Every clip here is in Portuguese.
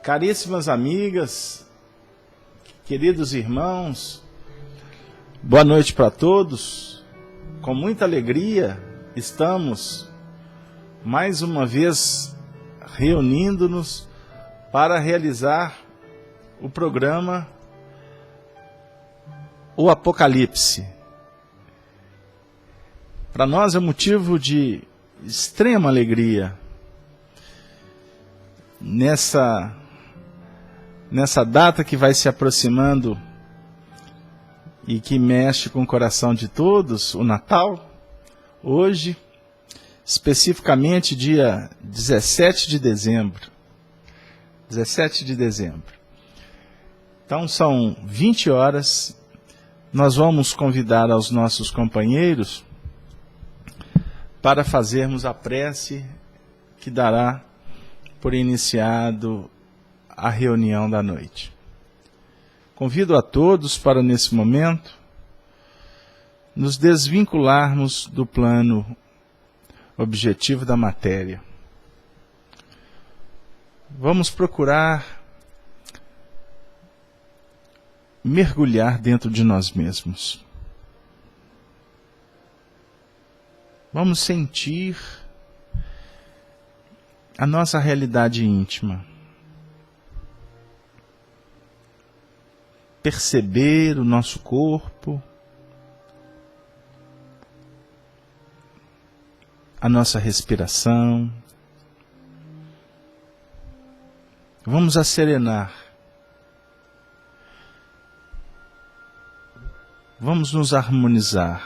Caríssimas amigas, queridos irmãos, boa noite para todos. Com muita alegria estamos mais uma vez reunindo-nos para realizar o programa O Apocalipse. Para nós é motivo de extrema alegria nessa data que vai se aproximando e que mexe com o coração de todos, o Natal. Hoje, especificamente dia 17 de dezembro. 17 de dezembro. Então são 20 horas. Nós vamos convidar aos nossos companheiros para fazermos a prece que dará por iniciado a reunião da noite. Convido a todos para, nesse momento, nos desvincularmos do plano objetivo da matéria. Vamos procurar mergulhar dentro de nós mesmos. Vamos sentir a nossa realidade íntima. Perceber o nosso corpo, a nossa respiração. Vamos acerenar. Vamos nos harmonizar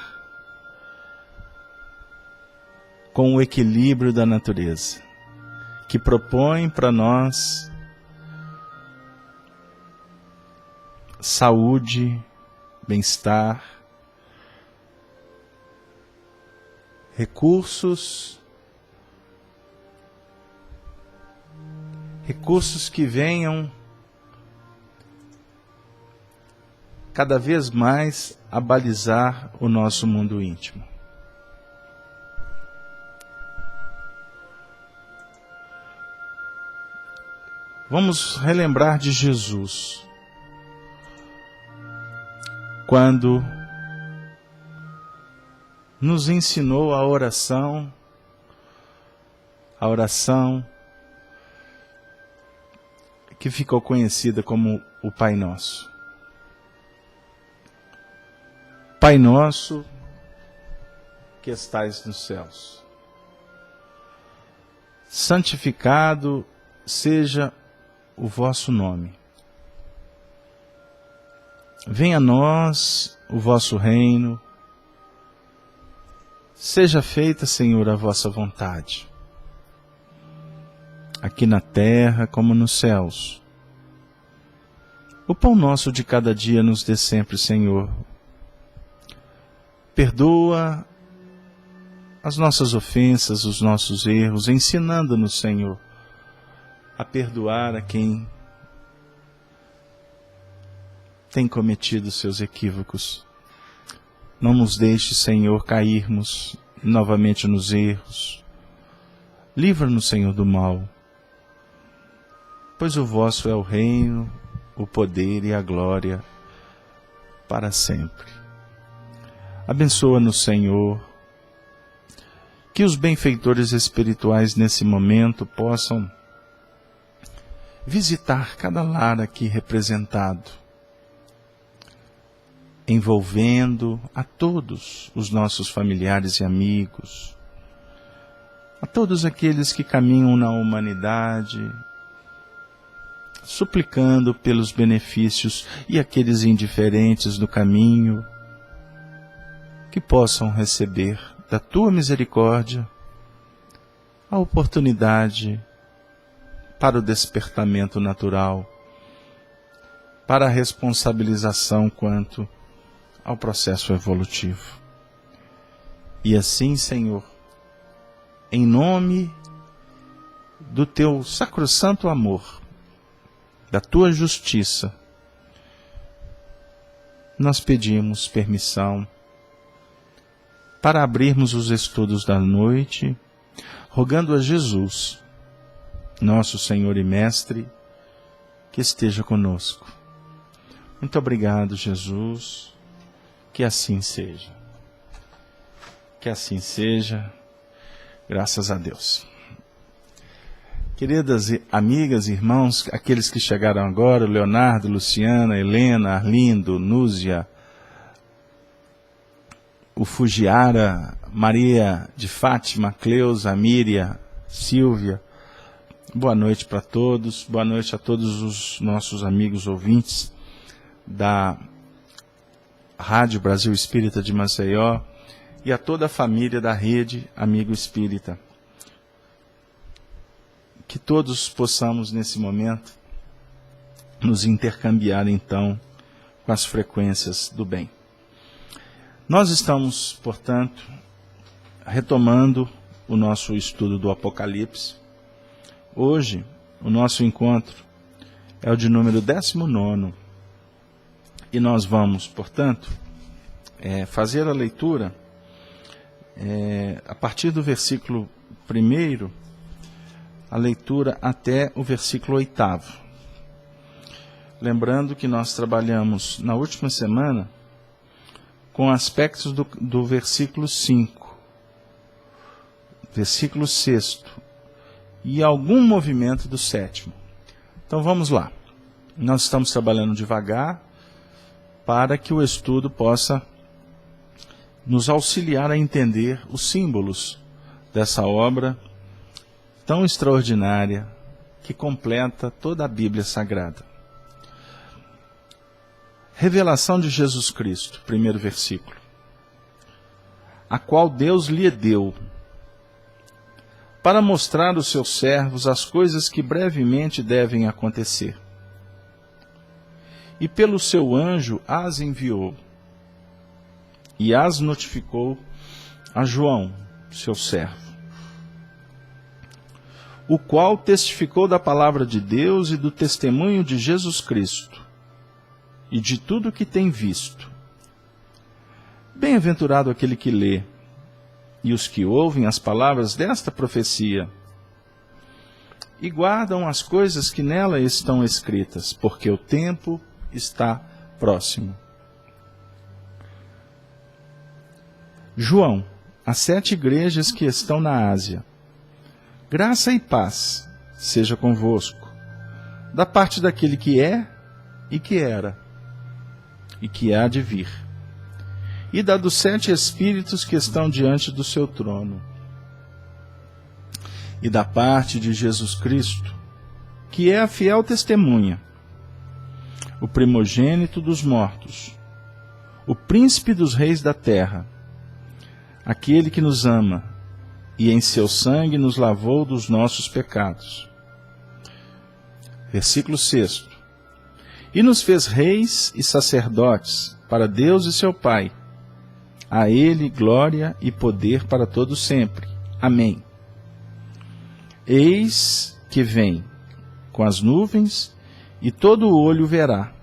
com o equilíbrio da natureza, que propõe para nós saúde, bem-estar, recursos que venham cada vez mais a balizar o nosso mundo íntimo. Vamos relembrar de Jesus, quando nos ensinou a oração que ficou conhecida como o Pai Nosso. Pai nosso que estais nos céus, santificado seja o vosso nome. Venha a nós o vosso reino. Seja feita, Senhor, a vossa vontade, aqui na terra como nos céus. O pão nosso de cada dia nos dê sempre, Senhor. Perdoa as nossas ofensas, os nossos erros, ensinando-nos, Senhor, a perdoar a quem tem cometido seus equívocos. Não nos deixe, Senhor, cairmos novamente nos erros. Livra-nos, Senhor, do mal, pois o vosso é o reino, o poder e a glória para sempre. Abençoa-nos, Senhor, que os benfeitores espirituais nesse momento possam visitar cada lar aqui representado, envolvendo a todos os nossos familiares e amigos, a todos aqueles que caminham na humanidade, suplicando pelos benefícios, e aqueles indiferentes no caminho, que possam receber da tua misericórdia a oportunidade para o despertamento natural, para a responsabilização quanto ao processo evolutivo. E assim, Senhor, em nome do teu sacrossanto amor, da tua justiça, nós pedimos permissão para abrirmos os estudos da noite, rogando a Jesus, nosso Senhor e Mestre, que esteja conosco. Muito obrigado, Jesus. Que assim seja. Que assim seja. Graças a Deus. Queridas amigas e irmãos, aqueles que chegaram agora, Leonardo, Luciana, Helena, Arlindo, Núzia, o Fugiara, Maria de Fátima, Cleusa, Míria, Silvia, boa noite para todos, boa noite a todos os nossos amigos ouvintes da Rádio Brasil Espírita de Maceió e a toda a família da Rede Amigo Espírita. Que todos possamos, nesse momento, nos intercambiar, então, com as frequências do bem. Nós estamos, portanto, retomando o nosso estudo do Apocalipse. Hoje, o nosso encontro é o de número 19. E nós vamos, portanto, fazer a leitura a partir do versículo 1º, a leitura até o versículo 8º. Lembrando que nós trabalhamos na última semana com aspectos do versículo 5, versículo 6º e algum movimento do 7º. Então vamos lá. Nós estamos trabalhando devagar para que o estudo possa nos auxiliar a entender os símbolos dessa obra tão extraordinária que completa toda a Bíblia Sagrada. Revelação de Jesus Cristo, primeiro versículo. A qual Deus lhe deu, para mostrar aos seus servos as coisas que brevemente devem acontecer. E pelo seu anjo as enviou, e as notificou a João, seu servo, o qual testificou da palavra de Deus e do testemunho de Jesus Cristo, e de tudo o que tem visto. Bem-aventurado aquele que lê, e os que ouvem as palavras desta profecia, e guardam as coisas que nela estão escritas, porque o tempo está próximo. João, as 7 igrejas que estão na Ásia, graça e paz seja convosco, da parte daquele que é, e que era, e que há de vir, e da dos 7 Espíritos que estão diante do seu trono, e da parte de Jesus Cristo, que é a fiel testemunha, o primogênito dos mortos, o príncipe dos reis da terra, aquele que nos ama, e em seu sangue nos lavou dos nossos pecados. Versículo 6. E nos fez reis e sacerdotes para Deus e seu Pai. A ele glória e poder para todos sempre. Amém. Eis que vem com as nuvens, e todo o olho verá,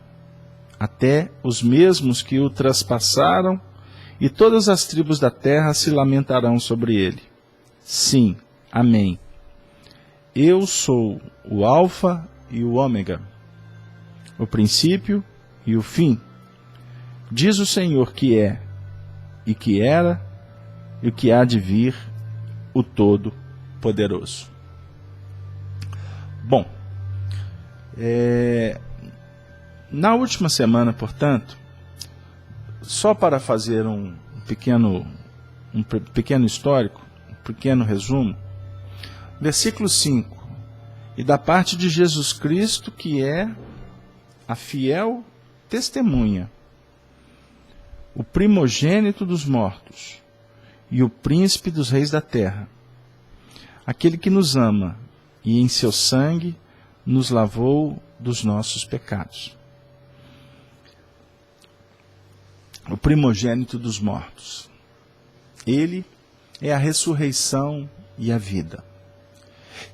até os mesmos que o traspassaram, e todas as tribos da terra se lamentarão sobre ele. Sim, amém. Eu sou o Alfa e o Ômega, o princípio e o fim. Diz o Senhor que é, e que era, e o que há de vir, o Todo-Poderoso. Bom, na última semana, portanto, só para fazer um pequeno histórico, um pequeno resumo, versículo 5, e da parte de Jesus Cristo, que é a fiel testemunha, o primogênito dos mortos e o príncipe dos reis da terra, aquele que nos ama e em seu sangue nos lavou dos nossos pecados. O primogênito dos mortos. Ele é a ressurreição e a vida.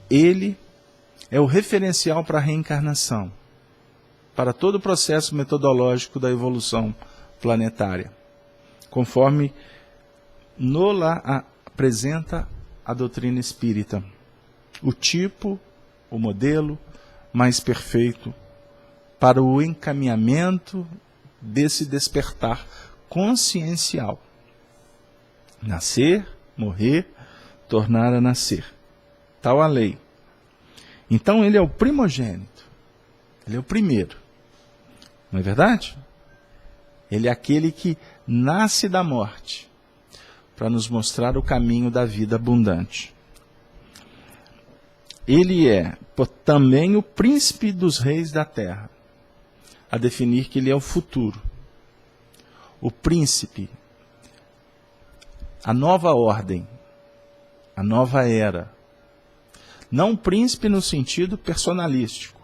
Ele é o referencial para a reencarnação, para todo o processo metodológico da evolução planetária, conforme nos apresenta a doutrina espírita. O tipo, o modelo mais perfeito para o encaminhamento desse despertar consciencial. Nascer, morrer, tornar a nascer. Tal a lei. Então ele é o primogênito. Ele é o primeiro. Não é verdade? Ele é aquele que nasce da morte para nos mostrar o caminho da vida abundante. Ele é também o príncipe dos reis da terra, a definir que ele é o futuro. O príncipe, a nova ordem, a nova era. Não príncipe no sentido personalístico,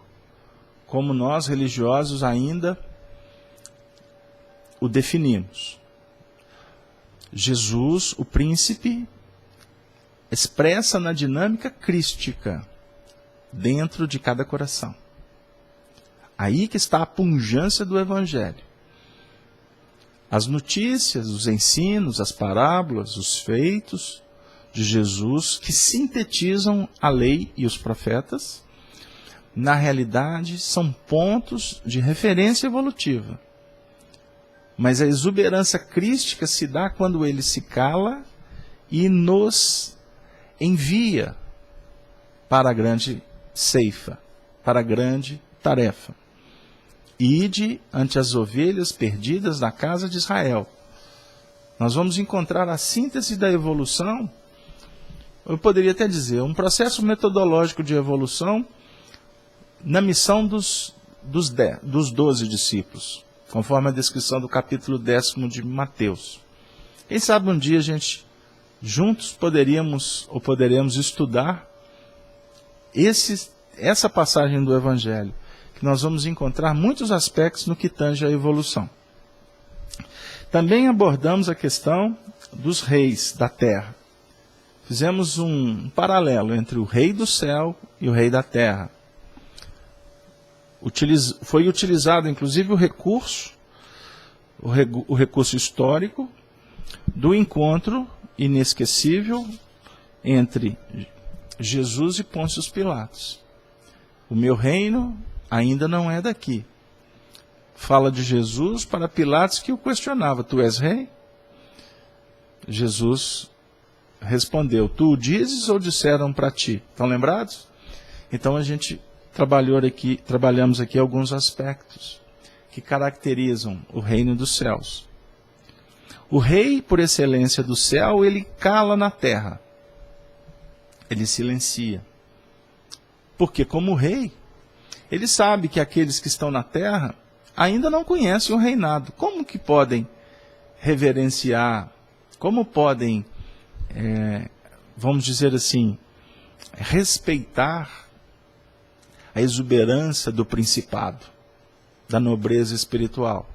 como nós religiosos ainda o definimos. Jesus, o príncipe, expressa na dinâmica crística, dentro de cada coração. Aí que está a pungência do Evangelho. As notícias, os ensinos, as parábolas, os feitos de Jesus, que sintetizam a lei e os profetas, na realidade são pontos de referência evolutiva. Mas a exuberância crística se dá quando ele se cala e nos envia para a grande ceifa, para a grande tarefa. Ide ante as ovelhas perdidas da casa de Israel. Nós vamos encontrar a síntese da evolução, eu poderia até dizer, um processo metodológico de evolução na missão dos 12 discípulos, conforme a descrição do capítulo 10 de Mateus. Quem sabe um dia a gente, juntos, poderemos estudar essa passagem do Evangelho, que nós vamos encontrar muitos aspectos no que tange à evolução. Também abordamos a questão dos reis da terra. Fizemos um paralelo entre o rei do céu e o rei da terra. Foi utilizado, inclusive, o recurso histórico do encontro inesquecível entre Jesus e Pôncio Pilatos. O meu reino ainda não é daqui. Fala de Jesus para Pilatos, que o questionava: tu és rei? Jesus respondeu: tu o dizes ou disseram para ti? Estão lembrados? Então a gente trabalhamos aqui alguns aspectos que caracterizam o reino dos céus. O rei, por excelência do céu, ele cala na terra. Ele silencia. Porque como rei, ele sabe que aqueles que estão na terra ainda não conhecem o reinado. Como que podem reverenciar? Como podem, vamos dizer assim, respeitar a exuberância do principado, da nobreza espiritual?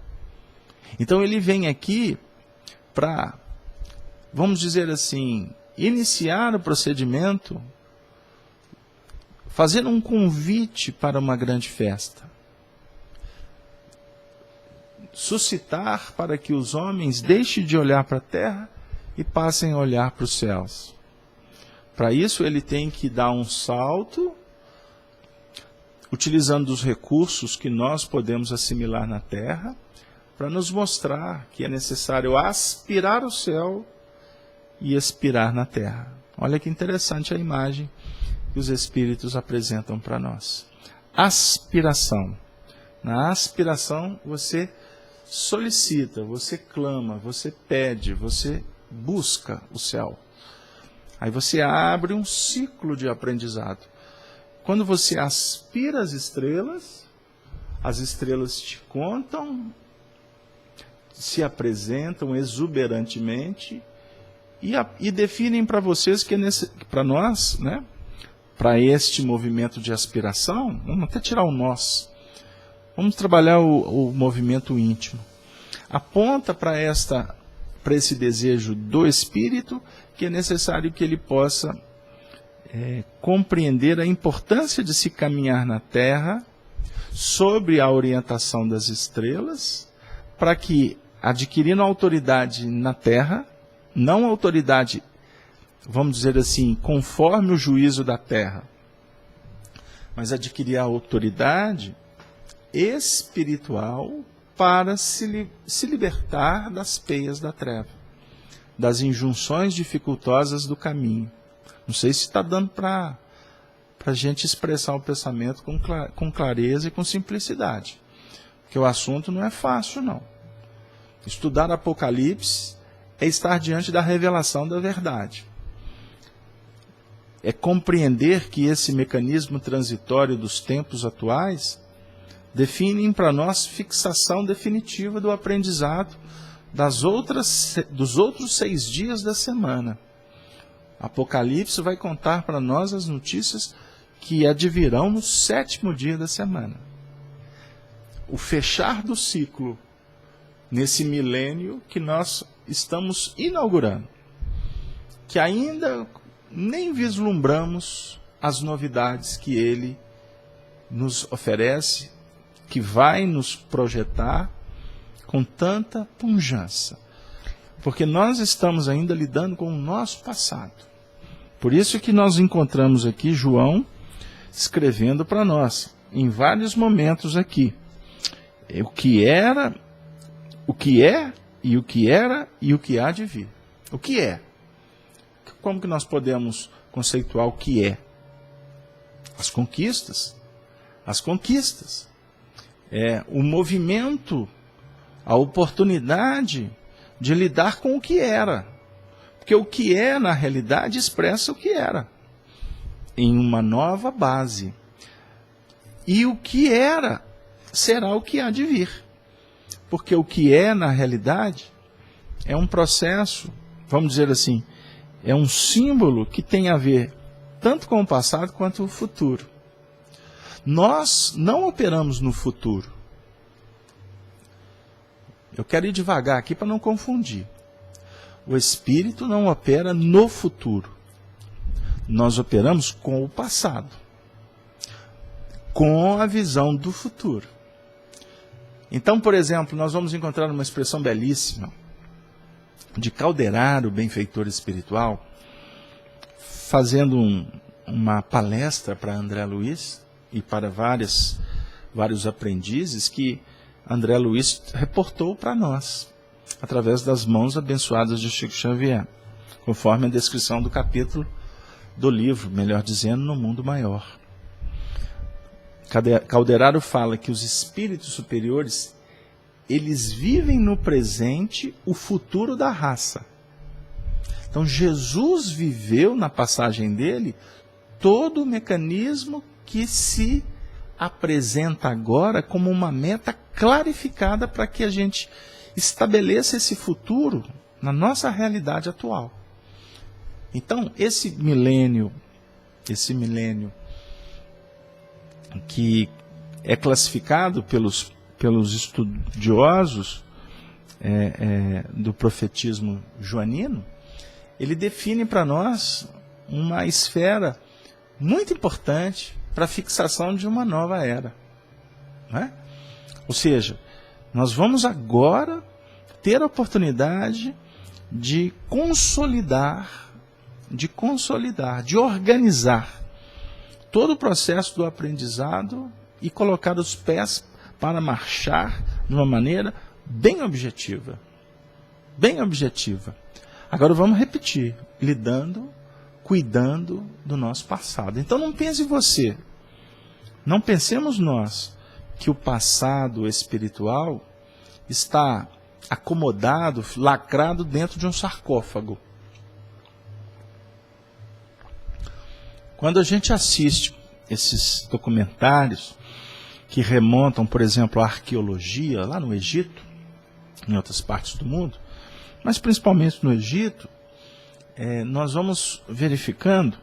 Então ele vem aqui para, vamos dizer assim, iniciar o procedimento, fazendo um convite para uma grande festa. Suscitar para que os homens deixem de olhar para a terra e passem a olhar para os céus. Para isso ele tem que dar um salto, utilizando os recursos que nós podemos assimilar na terra, para nos mostrar que é necessário aspirar o céu e expirar na terra. Olha que interessante a imagem que os Espíritos apresentam para nós. Aspiração. Na aspiração você solicita, você clama, você pede, você busca o céu. Aí você abre um ciclo de aprendizado. Quando você aspira as estrelas te contam, se apresentam exuberantemente e definem para vocês que para nós, né, para este movimento de aspiração, vamos até tirar o nós, vamos trabalhar o movimento íntimo. Aponta para esse desejo do espírito que é necessário que ele possa compreender a importância de se caminhar na Terra sob a orientação das estrelas, para que, adquirindo autoridade na Terra, não autoridade, vamos dizer assim, conforme o juízo da Terra, mas adquirir a autoridade espiritual para se libertar das peias da treva, das injunções dificultosas do caminho. Não sei se está dando para a gente expressar o pensamento com clareza e com simplicidade, porque o assunto não é fácil, não. Estudar Apocalipse é estar diante da revelação da verdade. É compreender que esse mecanismo transitório dos tempos atuais definem para nós fixação definitiva do aprendizado dos outros 6 dias da semana. Apocalipse vai contar para nós as notícias que advirão no 7º dia da semana. O fechar do ciclo nesse milênio que nós estamos inaugurando, que ainda nem vislumbramos as novidades que ele nos oferece, que vai nos projetar com tanta pujança, porque nós estamos ainda lidando com o nosso passado. Por isso que nós encontramos aqui João escrevendo para nós, em vários momentos aqui, o que era, o que é, e o que era, e o que há de vir. O que é? Como que nós podemos conceituar o que é? As conquistas. As conquistas. É o movimento, a oportunidade de lidar com o que era. Porque o que é, na realidade, expressa o que era, em uma nova base. E o que era será o que há de vir. Porque o que é, na realidade, é um processo, vamos dizer assim, é um símbolo que tem a ver tanto com o passado quanto o futuro. Nós não operamos no futuro. Eu quero ir devagar aqui para não confundir. O Espírito não opera no futuro. Nós operamos com o passado, com a visão do futuro. Então, por exemplo, nós vamos encontrar uma expressão belíssima de Calderaro, o benfeitor espiritual, fazendo uma palestra para André Luiz e para vários aprendizes que André Luiz reportou para nós, através das mãos abençoadas de Chico Xavier, conforme a descrição do capítulo do livro, melhor dizendo, No Mundo Maior. Calderaro fala que os espíritos superiores, eles vivem no presente o futuro da raça. Então Jesus viveu na passagem dele todo o mecanismo que se apresenta agora como uma meta clarificada para que a gente estabeleça esse futuro na nossa realidade atual. Então, esse milênio que é classificado pelos estudiosos do profetismo joanino, ele define para nós uma esfera muito importante para a fixação de uma nova era. Não é? Ou seja, nós vamos agora ter a oportunidade de consolidar, de organizar todo o processo do aprendizado e colocar os pés para marchar de uma maneira bem objetiva. Bem objetiva. Agora vamos repetir, cuidando do nosso passado. Então não pense você, não pensemos nós que o passado espiritual está acomodado, lacrado dentro de um sarcófago. Quando a gente assiste esses documentários que remontam, por exemplo, à arqueologia lá no Egito, em outras partes do mundo, mas principalmente no Egito, nós vamos verificando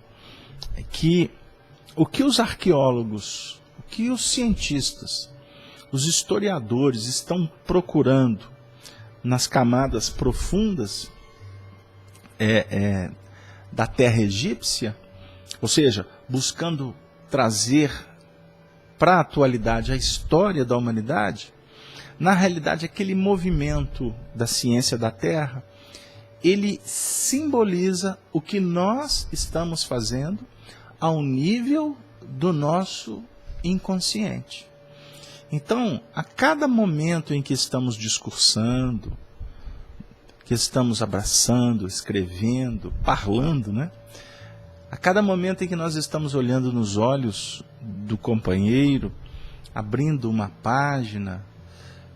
que o que os arqueólogos, o que os cientistas, os historiadores estão procurando nas camadas profundas da terra egípcia, ou seja, buscando trazer para a atualidade a história da humanidade, na realidade aquele movimento da ciência da Terra, ele simboliza o que nós estamos fazendo ao nível do nosso inconsciente. Então, a cada momento em que estamos discursando, que estamos abraçando, escrevendo, parlando, né? A cada momento em que nós estamos olhando nos olhos do companheiro, abrindo uma página,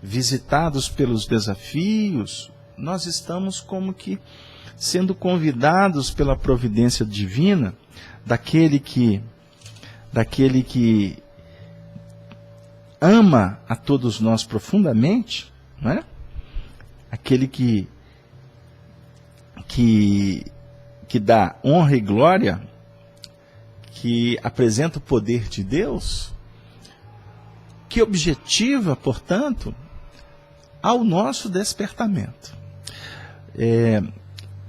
visitados pelos desafios, nós estamos como que sendo convidados pela providência divina, daquele que ama a todos nós profundamente, né? Aquele que dá honra e glória, que apresenta o poder de Deus, que objetiva, portanto, ao nosso despertamento.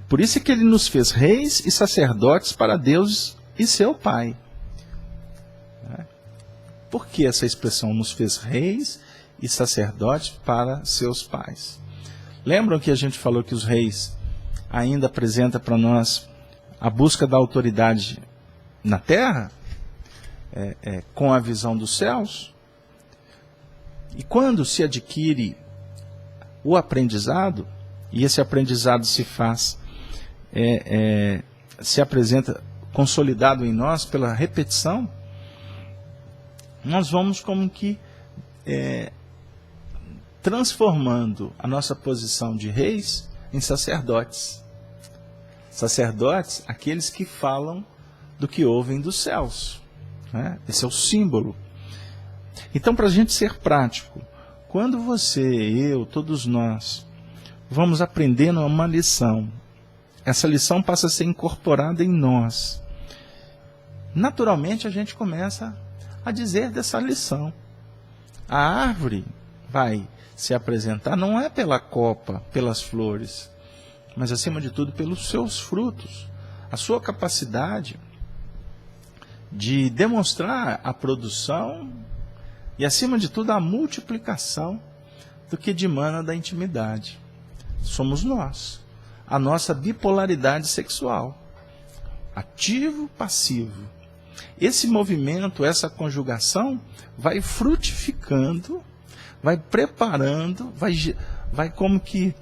Por isso é que ele nos fez reis e sacerdotes para Deus e seu Pai. Por que essa expressão nos fez reis e sacerdotes para seus pais? Lembram que a gente falou que os reis ainda apresentam para nós a busca da autoridade na terra, com a visão dos céus? E quando se adquire o aprendizado, e esse aprendizado se faz, se apresenta consolidado em nós pela repetição, nós vamos como que transformando a nossa posição de reis em sacerdotes. Sacerdotes, aqueles que falam do que ouvem dos céus, né? Esse é o símbolo. Então, para a gente ser prático, quando você, eu, todos nós, vamos aprendendo uma lição, essa lição passa a ser incorporada em nós. Naturalmente, a gente começa a dizer dessa lição. A árvore vai se apresentar não é pela copa, pelas flores, mas acima de tudo pelos seus frutos. A sua capacidade de demonstrar a produção e, acima de tudo, a multiplicação do que dimana da intimidade. Somos nós. A nossa bipolaridade sexual. Ativo, passivo. Esse movimento, essa conjugação, vai frutificando, vai preparando, vai como que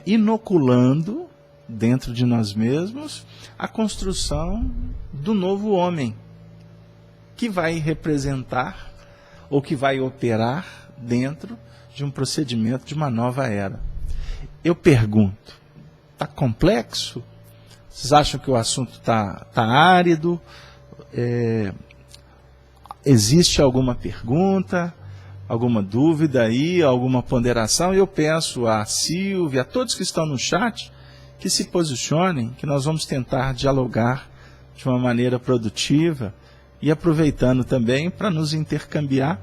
inoculando dentro de nós mesmos a construção do novo homem, que vai representar ou que vai operar dentro de um procedimento de uma nova era. Eu pergunto, está complexo? Vocês acham que o assunto está árido? Existe alguma pergunta, alguma dúvida aí, alguma ponderação? Eu peço a Silvia, a todos que estão no chat, que se posicionem, que nós vamos tentar dialogar de uma maneira produtiva e aproveitando também para nos intercambiar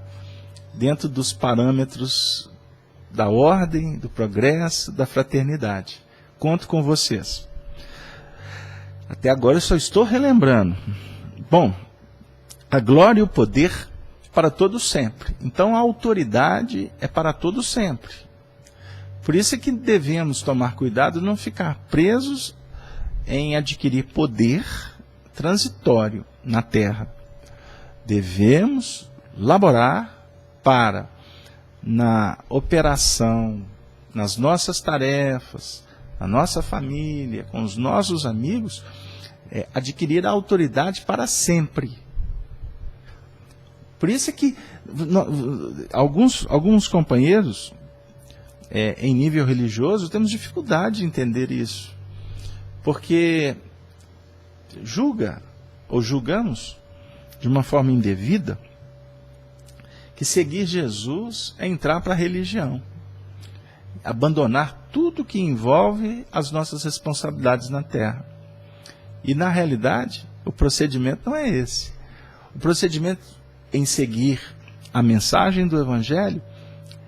dentro dos parâmetros da ordem, do progresso, da fraternidade. Conto com vocês. Até agora eu só estou relembrando. Bom, a glória e o poder para todo sempre. Então a autoridade é para todo sempre. Por isso é que devemos tomar cuidado de não ficar presos em adquirir poder transitório na terra. Devemos laborar para, na operação, nas nossas tarefas, na nossa família, com os nossos amigos, adquirir a autoridade para sempre. Por isso é que alguns companheiros, em nível religioso, temos dificuldade de entender isso. Porque julgamos de uma forma indevida que seguir Jesus é entrar para a religião. Abandonar tudo que envolve as nossas responsabilidades na terra. E, na realidade, o procedimento não é esse. O procedimento em seguir a mensagem do Evangelho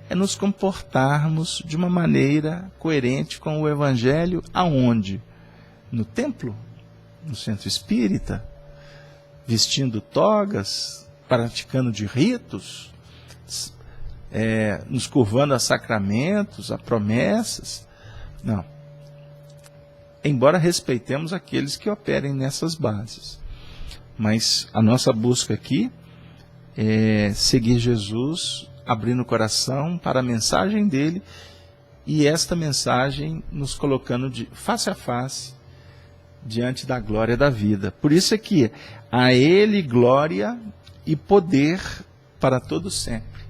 é nos comportarmos de uma maneira coerente com o Evangelho, aonde? No templo, no centro espírita, vestindo togas, praticando de ritos, nos curvando a sacramentos, a promessas. Não. Embora respeitemos aqueles que operem nessas bases. Mas a nossa busca aqui é seguir Jesus abrindo o coração para a mensagem dele, e esta mensagem nos colocando de face a face diante da glória da vida. Por isso é que a ele glória e poder para todo sempre.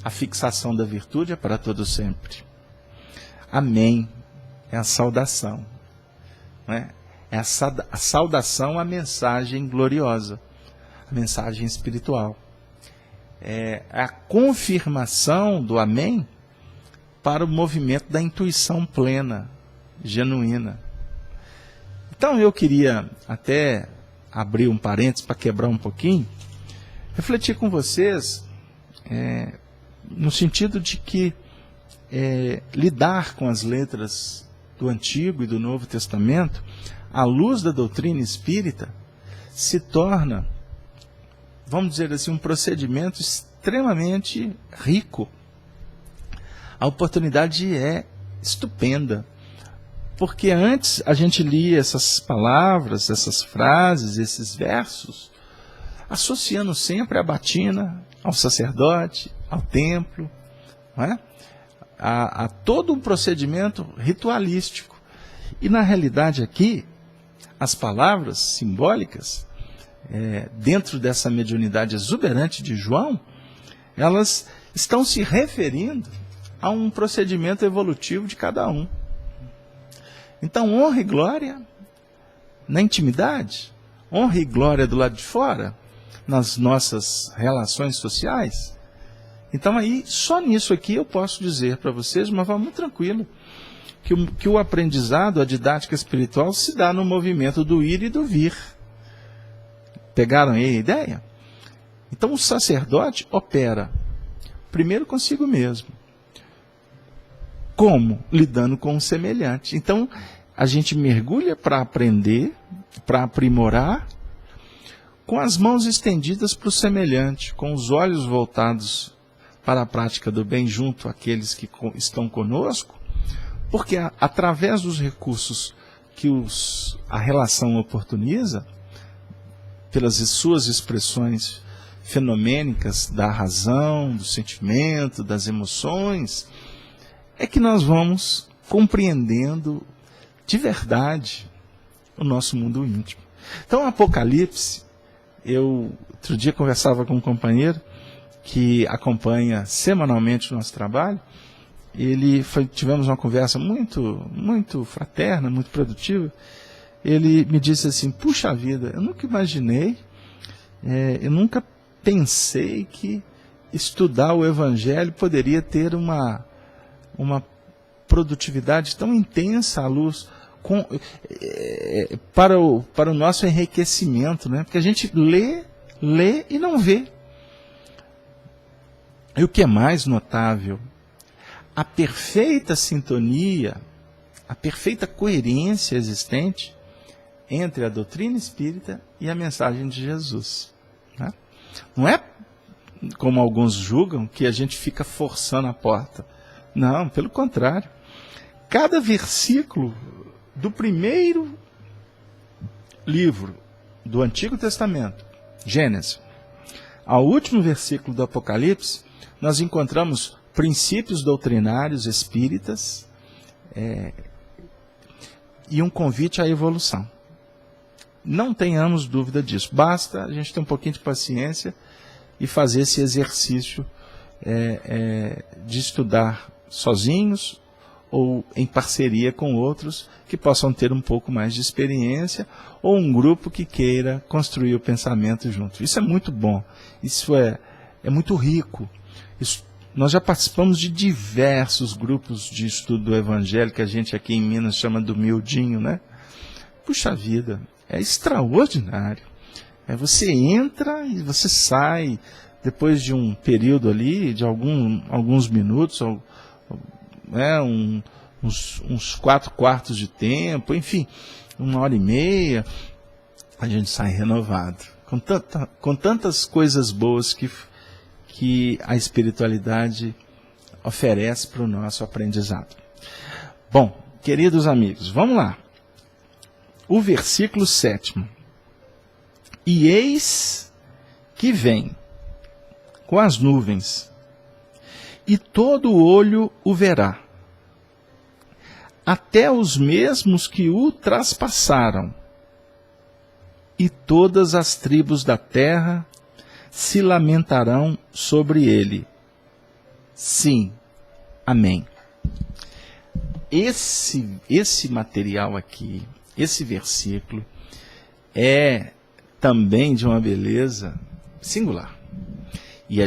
A fixação da virtude é para todo sempre. Amém. É a saudação. Não é? É a saudação à mensagem gloriosa, a mensagem espiritual. É a confirmação do amém para o movimento da intuição plena, genuína. Então eu queria até abrir um parênteses para quebrar um pouquinho, refletir com vocês no sentido de que lidar com as letras do Antigo e do Novo Testamento, à luz da doutrina espírita, se torna, vamos dizer assim, um procedimento extremamente rico. A oportunidade é estupenda, porque antes a gente lia essas palavras, essas frases, esses versos, associando sempre a batina, ao sacerdote, ao templo, não é? A todo um procedimento ritualístico. E na realidade aqui, as palavras simbólicas, dentro dessa mediunidade exuberante de João, elas estão se referindo a um procedimento evolutivo de cada um. Então, honra e glória na intimidade, honra e glória do lado de fora, nas nossas relações sociais. Então, aí, só nisso aqui eu posso dizer para vocês, de uma forma muito tranquila, que o aprendizado, a didática espiritual, se dá no movimento do ir e do vir. Pegaram aí a ideia? Então, o sacerdote opera primeiro consigo mesmo. Como? Lidando com o semelhante. Então, a gente mergulha para aprender, para aprimorar, com as mãos estendidas para o semelhante, com os olhos voltados para a prática do bem junto àqueles que estão conosco, porque através dos recursos que a relação oportuniza, pelas suas expressões fenomênicas da razão, do sentimento, das emoções, é que nós vamos compreendendo de verdade o nosso mundo íntimo. Então, o Apocalipse, outro dia conversava com um companheiro que acompanha semanalmente o nosso trabalho. Tivemos uma conversa muito fraterna, muito produtiva. Ele me disse assim: puxa vida, eu nunca imaginei, eu nunca pensei que estudar o Evangelho poderia ter uma produtividade tão intensa à luz para o nosso enriquecimento, né? Porque a gente lê e não vê. E o que é mais notável, a perfeita sintonia, a perfeita coerência existente entre a doutrina espírita e a mensagem de Jesus. Né? Não é como alguns julgam, que a gente fica forçando a porta. Não, pelo contrário. Cada versículo do primeiro livro do Antigo Testamento, Gênesis, ao último versículo do Apocalipse, nós encontramos princípios doutrinários espíritas e um convite à evolução. Não tenhamos dúvida disso. Basta a gente ter um pouquinho de paciência e fazer esse exercício de estudar sozinhos ou em parceria com outros que possam ter um pouco mais de experiência, ou um grupo que queira construir o pensamento junto. Isso é muito bom, isso é muito rico. Nós já participamos de diversos grupos de estudo do Evangelho, que a gente aqui em Minas chama do miudinho, né? Puxa vida, é extraordinário. Você entra e você sai, depois de um período ali, de alguns minutos, uns 4/4 de tempo, enfim, 1h30, a gente sai renovado, com tantas coisas boas que a espiritualidade oferece para o nosso aprendizado. Bom, queridos amigos, vamos lá. O versículo 7. E eis que vem com as nuvens, e todo olho o verá, até os mesmos que o traspassaram, e todas as tribos da terra se lamentarão sobre ele. Sim, amém. Esse material aqui, esse versículo, é também de uma beleza singular. E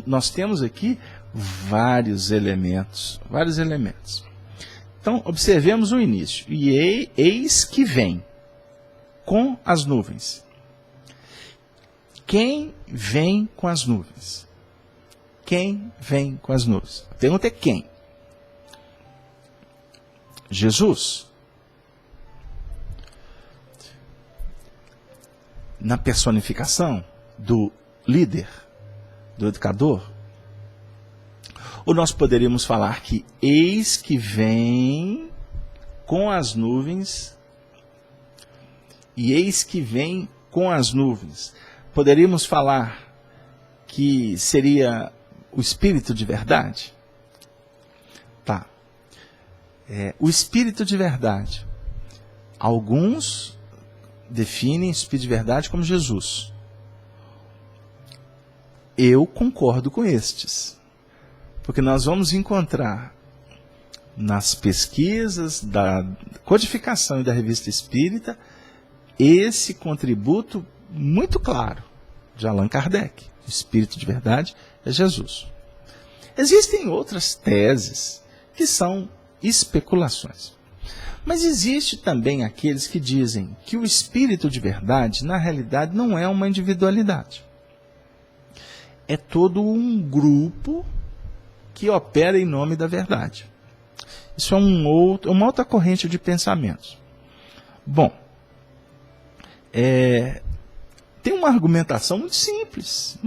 nós temos aqui vários elementos. Então, observemos o início. E eis que vem com as nuvens. Quem vem com as nuvens? Quem vem com as nuvens? A pergunta é quem? Jesus. Na personificação do líder, do educador? Ou nós poderíamos falar que eis que vem com as nuvens, e eis que vem com as nuvens. Poderíamos falar que seria o Espírito de verdade? Tá. O Espírito de verdade. Alguns definem o Espírito de verdade como Jesus. Eu concordo com estes. Porque nós vamos encontrar nas pesquisas da codificação e da Revista Espírita esse contributo muito claro de Allan Kardec. O Espírito de verdade é Jesus. Existem outras teses que são especulações. Mas existe também aqueles que dizem que o Espírito de verdade, na realidade, não é uma individualidade. É todo um grupo que opera em nome da verdade. Isso é uma outra corrente de pensamentos. Bom, tem uma argumentação muito simples,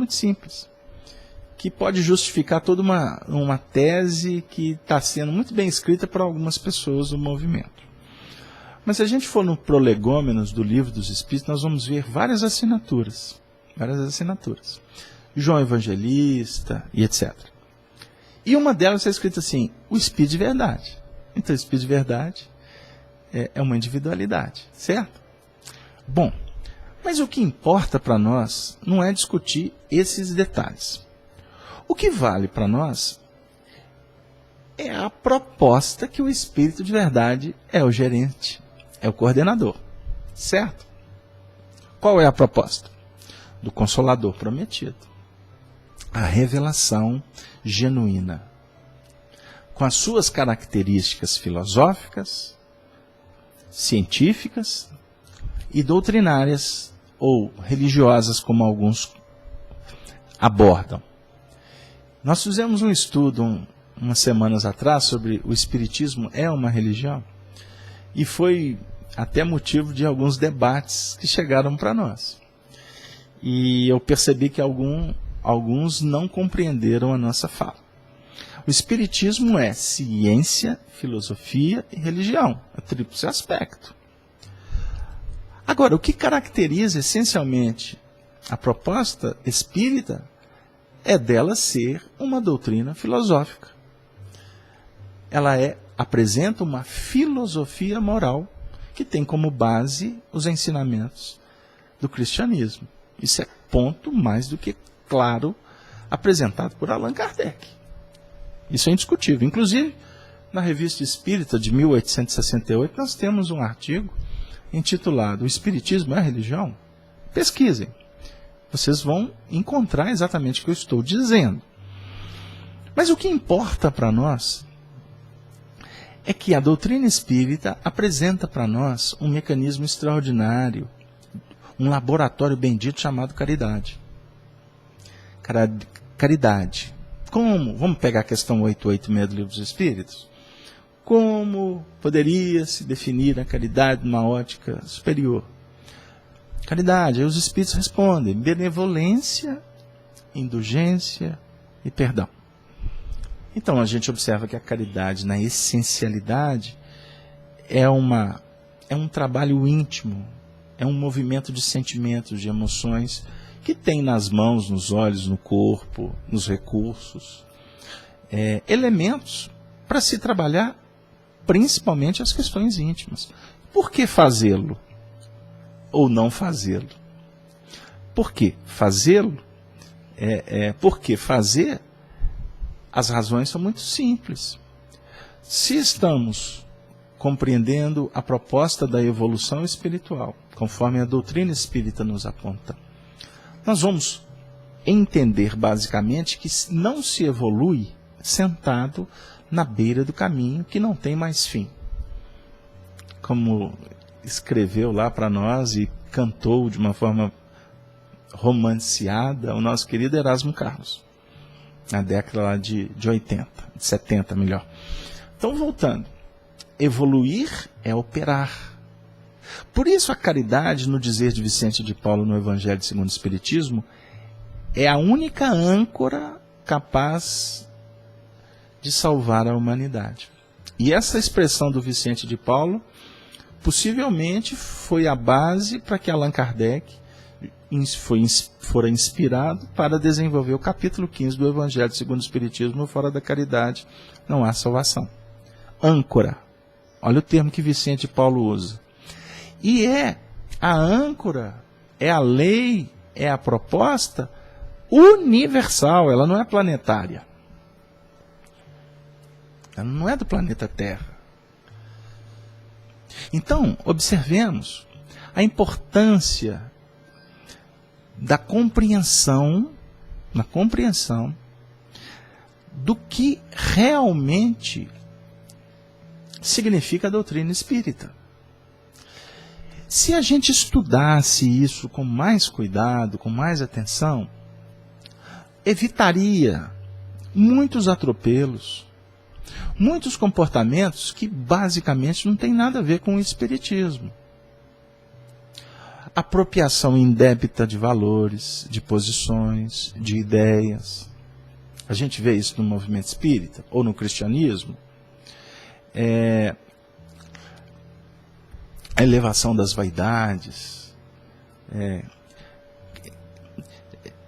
que pode justificar toda uma tese que está sendo muito bem escrita por algumas pessoas do movimento. Mas se a gente for no Prolegômenos do Livro dos Espíritos, nós vamos ver várias assinaturas. João Evangelista e etc. E uma delas está escrita assim, o Espírito de verdade. Então, o Espírito de verdade é uma individualidade, certo? Bom, mas o que importa para nós não é discutir esses detalhes. O que vale para nós é a proposta que o Espírito de verdade é o gerente, é o coordenador, certo? Qual é a proposta? Do Consolador prometido. A revelação genuína, com as suas características filosóficas, científicas e doutrinárias ou religiosas, como alguns abordam. Nós fizemos um estudo umas semanas atrás sobre o Espiritismo é uma religião, e foi até motivo de alguns debates que chegaram para nós. E eu percebi que alguns não compreenderam a nossa fala. O Espiritismo é ciência, filosofia e religião, é tríplice aspecto. Agora, o que caracteriza essencialmente a proposta espírita é dela ser uma doutrina filosófica. Ela apresenta uma filosofia moral que tem como base os ensinamentos do cristianismo. Isso é ponto mais do que claro apresentado por Allan Kardec. Isso é indiscutível. Inclusive, na Revista Espírita de 1868, nós temos um artigo intitulado O Espiritismo é Religião? Pesquisem. Vocês vão encontrar exatamente o que eu estou dizendo. Mas o que importa para nós é que a doutrina espírita apresenta para nós um mecanismo extraordinário, um laboratório bendito chamado caridade. Caridade. Como? Vamos pegar a questão 886 do Livro dos Espíritos? Como poderia se definir a caridade numa ótica superior? Caridade, aí os Espíritos respondem, benevolência, indulgência e perdão. Então a gente observa que a caridade, na essencialidade, é um trabalho íntimo, é um movimento de sentimentos, de emoções que tem nas mãos, nos olhos, no corpo, nos recursos, elementos para se trabalhar principalmente as questões íntimas. Por que fazê-lo ou não fazê-lo? Por que fazê-lo? Porque fazer, as razões são muito simples. Se estamos compreendendo a proposta da evolução espiritual, conforme a doutrina espírita nos aponta, nós vamos entender basicamente que não se evolui sentado na beira do caminho que não tem mais fim. Como escreveu lá para nós e cantou de uma forma romanceada o nosso querido Erasmo Carlos, na década lá de 80, de 70 melhor. Então, voltando, evoluir é operar. Por isso a caridade, no dizer de Vicente de Paulo no Evangelho segundo o Espiritismo, é a única âncora capaz de salvar a humanidade. E essa expressão do Vicente de Paulo possivelmente foi a base para que Allan Kardec fora inspirado para desenvolver o capítulo 15 do Evangelho segundo o Espiritismo: fora da caridade não há salvação. Âncora. Olha o termo que Vicente de Paulo usa. E a âncora, é a lei, é a proposta universal, ela não é planetária. Ela não é do planeta Terra. Então, observemos a importância da compreensão, do que realmente significa a doutrina espírita. Se a gente estudasse isso com mais cuidado, com mais atenção, evitaria muitos atropelos, muitos comportamentos que basicamente não tem nada a ver com o espiritismo. Apropriação indébita de valores, de posições, de ideias. A gente vê isso no movimento espírita ou no cristianismo. A elevação das vaidades,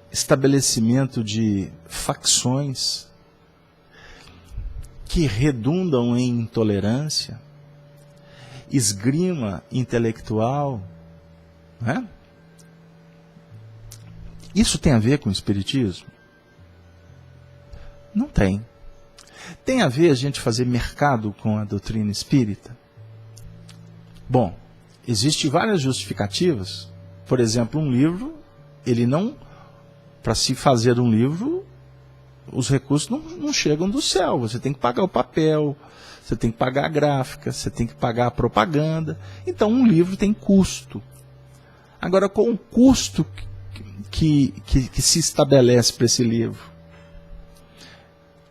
estabelecimento de facções que redundam em intolerância, esgrima intelectual, né? Isso tem a ver com o espiritismo? Não tem. Tem a ver a gente fazer mercado com a doutrina espírita? Bom, existem várias justificativas. Por exemplo, um livro, para se fazer um livro, os recursos não chegam do céu. Você tem que pagar o papel, você tem que pagar a gráfica, você tem que pagar a propaganda. Então, um livro tem custo. Agora, qual o custo que se estabelece para esse livro?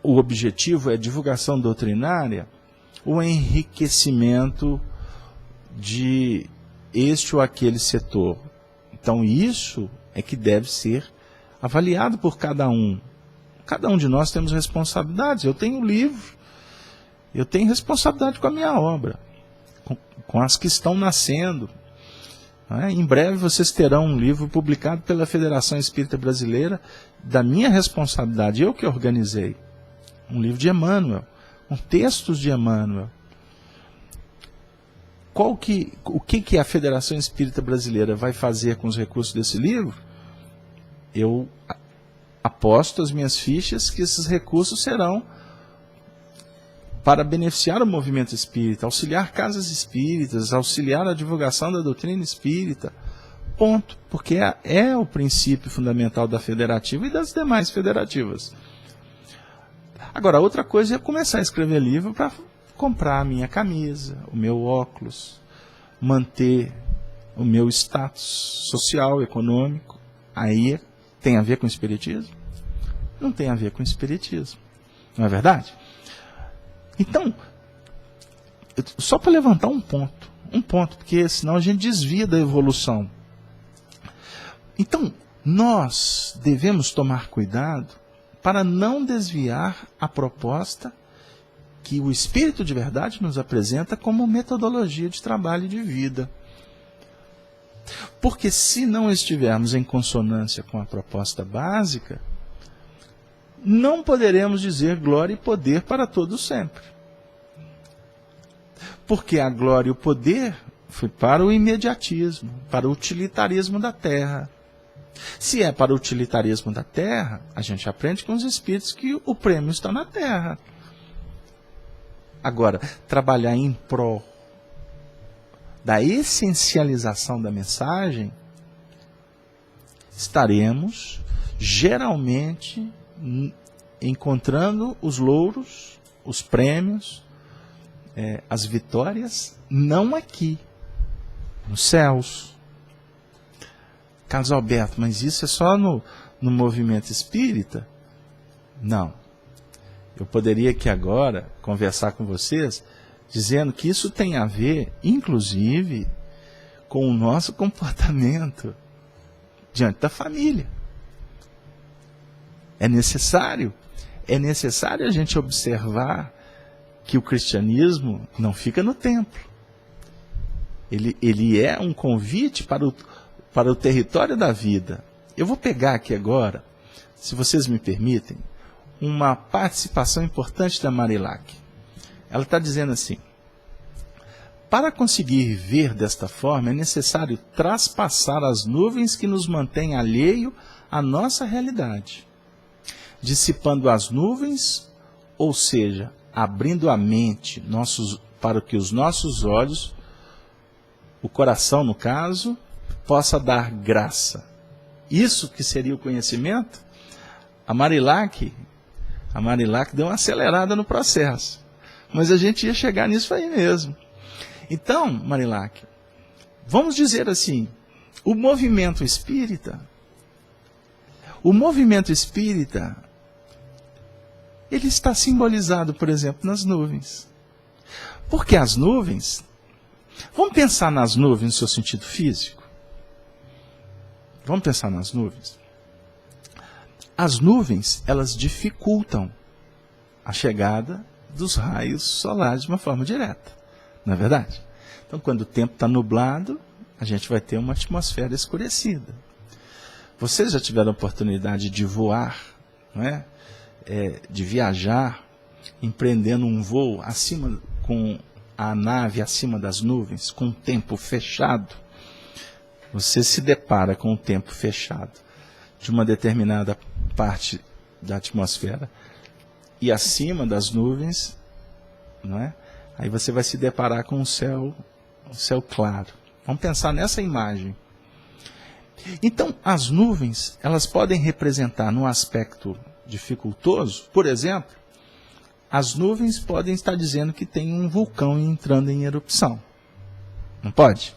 O objetivo é a divulgação doutrinária ou o enriquecimento de este ou aquele setor? Então, isso é que deve ser avaliado por cada um. Cada um de nós temos responsabilidades. Eu tenho um livro, eu tenho responsabilidade com a minha obra, com as que estão nascendo. Em breve vocês terão um livro publicado pela Federação Espírita Brasileira, da minha responsabilidade, eu que organizei. Um livro de Emmanuel, com textos de Emmanuel. O que a Federação Espírita Brasileira vai fazer com os recursos desse livro? Eu aposto as minhas fichas que esses recursos serão para beneficiar o movimento espírita, auxiliar casas espíritas, auxiliar a divulgação da doutrina espírita. Ponto. Porque é o princípio fundamental da federativa e das demais federativas. Agora, outra coisa é começar a escrever livro para comprar a minha camisa, o meu óculos, manter o meu status social, econômico. Aí tem a ver com o espiritismo? Não tem a ver com o espiritismo. Não é verdade? Então, só para levantar um ponto, porque senão a gente desvia da evolução. Então, nós devemos tomar cuidado para não desviar a proposta que o Espírito de Verdade nos apresenta como metodologia de trabalho e de vida. Porque se não estivermos em consonância com a proposta básica, não poderemos dizer glória e poder para todos sempre. Porque a glória e o poder foi para o imediatismo, para o utilitarismo da terra. Se é para o utilitarismo da terra, a gente aprende com os espíritos que o prêmio está na terra. Agora, trabalhar em prol da essencialização da mensagem, estaremos geralmente encontrando os louros, os prêmios, as vitórias, não aqui, nos céus. Carlos Alberto, mas isso é só no movimento espírita? Não. Eu poderia aqui agora conversar com vocês, dizendo que isso tem a ver, inclusive, com o nosso comportamento diante da família. É necessário a gente observar que o cristianismo não fica no templo. Ele é um convite para o território da vida. Eu vou pegar aqui agora, se vocês me permitem, uma participação importante da Marilac. Ela está dizendo assim: para conseguir ver desta forma, é necessário traspassar as nuvens que nos mantêm alheio à nossa realidade. Dissipando as nuvens, ou seja, abrindo a mente para que os nossos olhos, o coração no caso, possa dar graça. Isso que seria o conhecimento? A Marilac deu uma acelerada no processo. Mas a gente ia chegar nisso aí mesmo. Então, Marilac, vamos dizer assim, o movimento espírita, ele está simbolizado, por exemplo, nas nuvens. Porque as nuvens, vamos pensar nas nuvens no seu sentido físico? Vamos pensar nas nuvens? As nuvens, elas dificultam a chegada dos raios solares de uma forma direta, não é verdade? Então, quando o tempo está nublado, a gente vai ter uma atmosfera escurecida. Vocês já tiveram a oportunidade de voar, não é? De viajar, empreendendo um voo com a nave acima das nuvens, com o tempo fechado? Você se depara com o tempo fechado de uma determinada parte da atmosfera e acima das nuvens, não é? Aí você vai se deparar com um céu claro. Vamos pensar nessa imagem. Então, as nuvens, elas podem representar no aspecto dificultoso, por exemplo, as nuvens podem estar dizendo que tem um vulcão entrando em erupção. Não pode?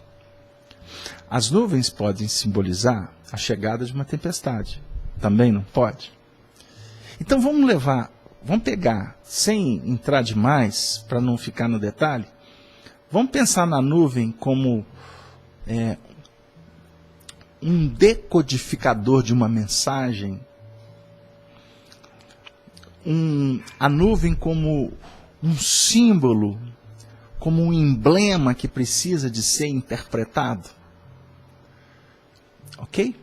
As nuvens podem simbolizar a chegada de uma tempestade. Também não pode? Então vamos pegar, sem entrar demais, para não ficar no detalhe, vamos pensar na nuvem como um decodificador de uma mensagem, a nuvem como um símbolo, como um emblema que precisa de ser interpretado. Ok?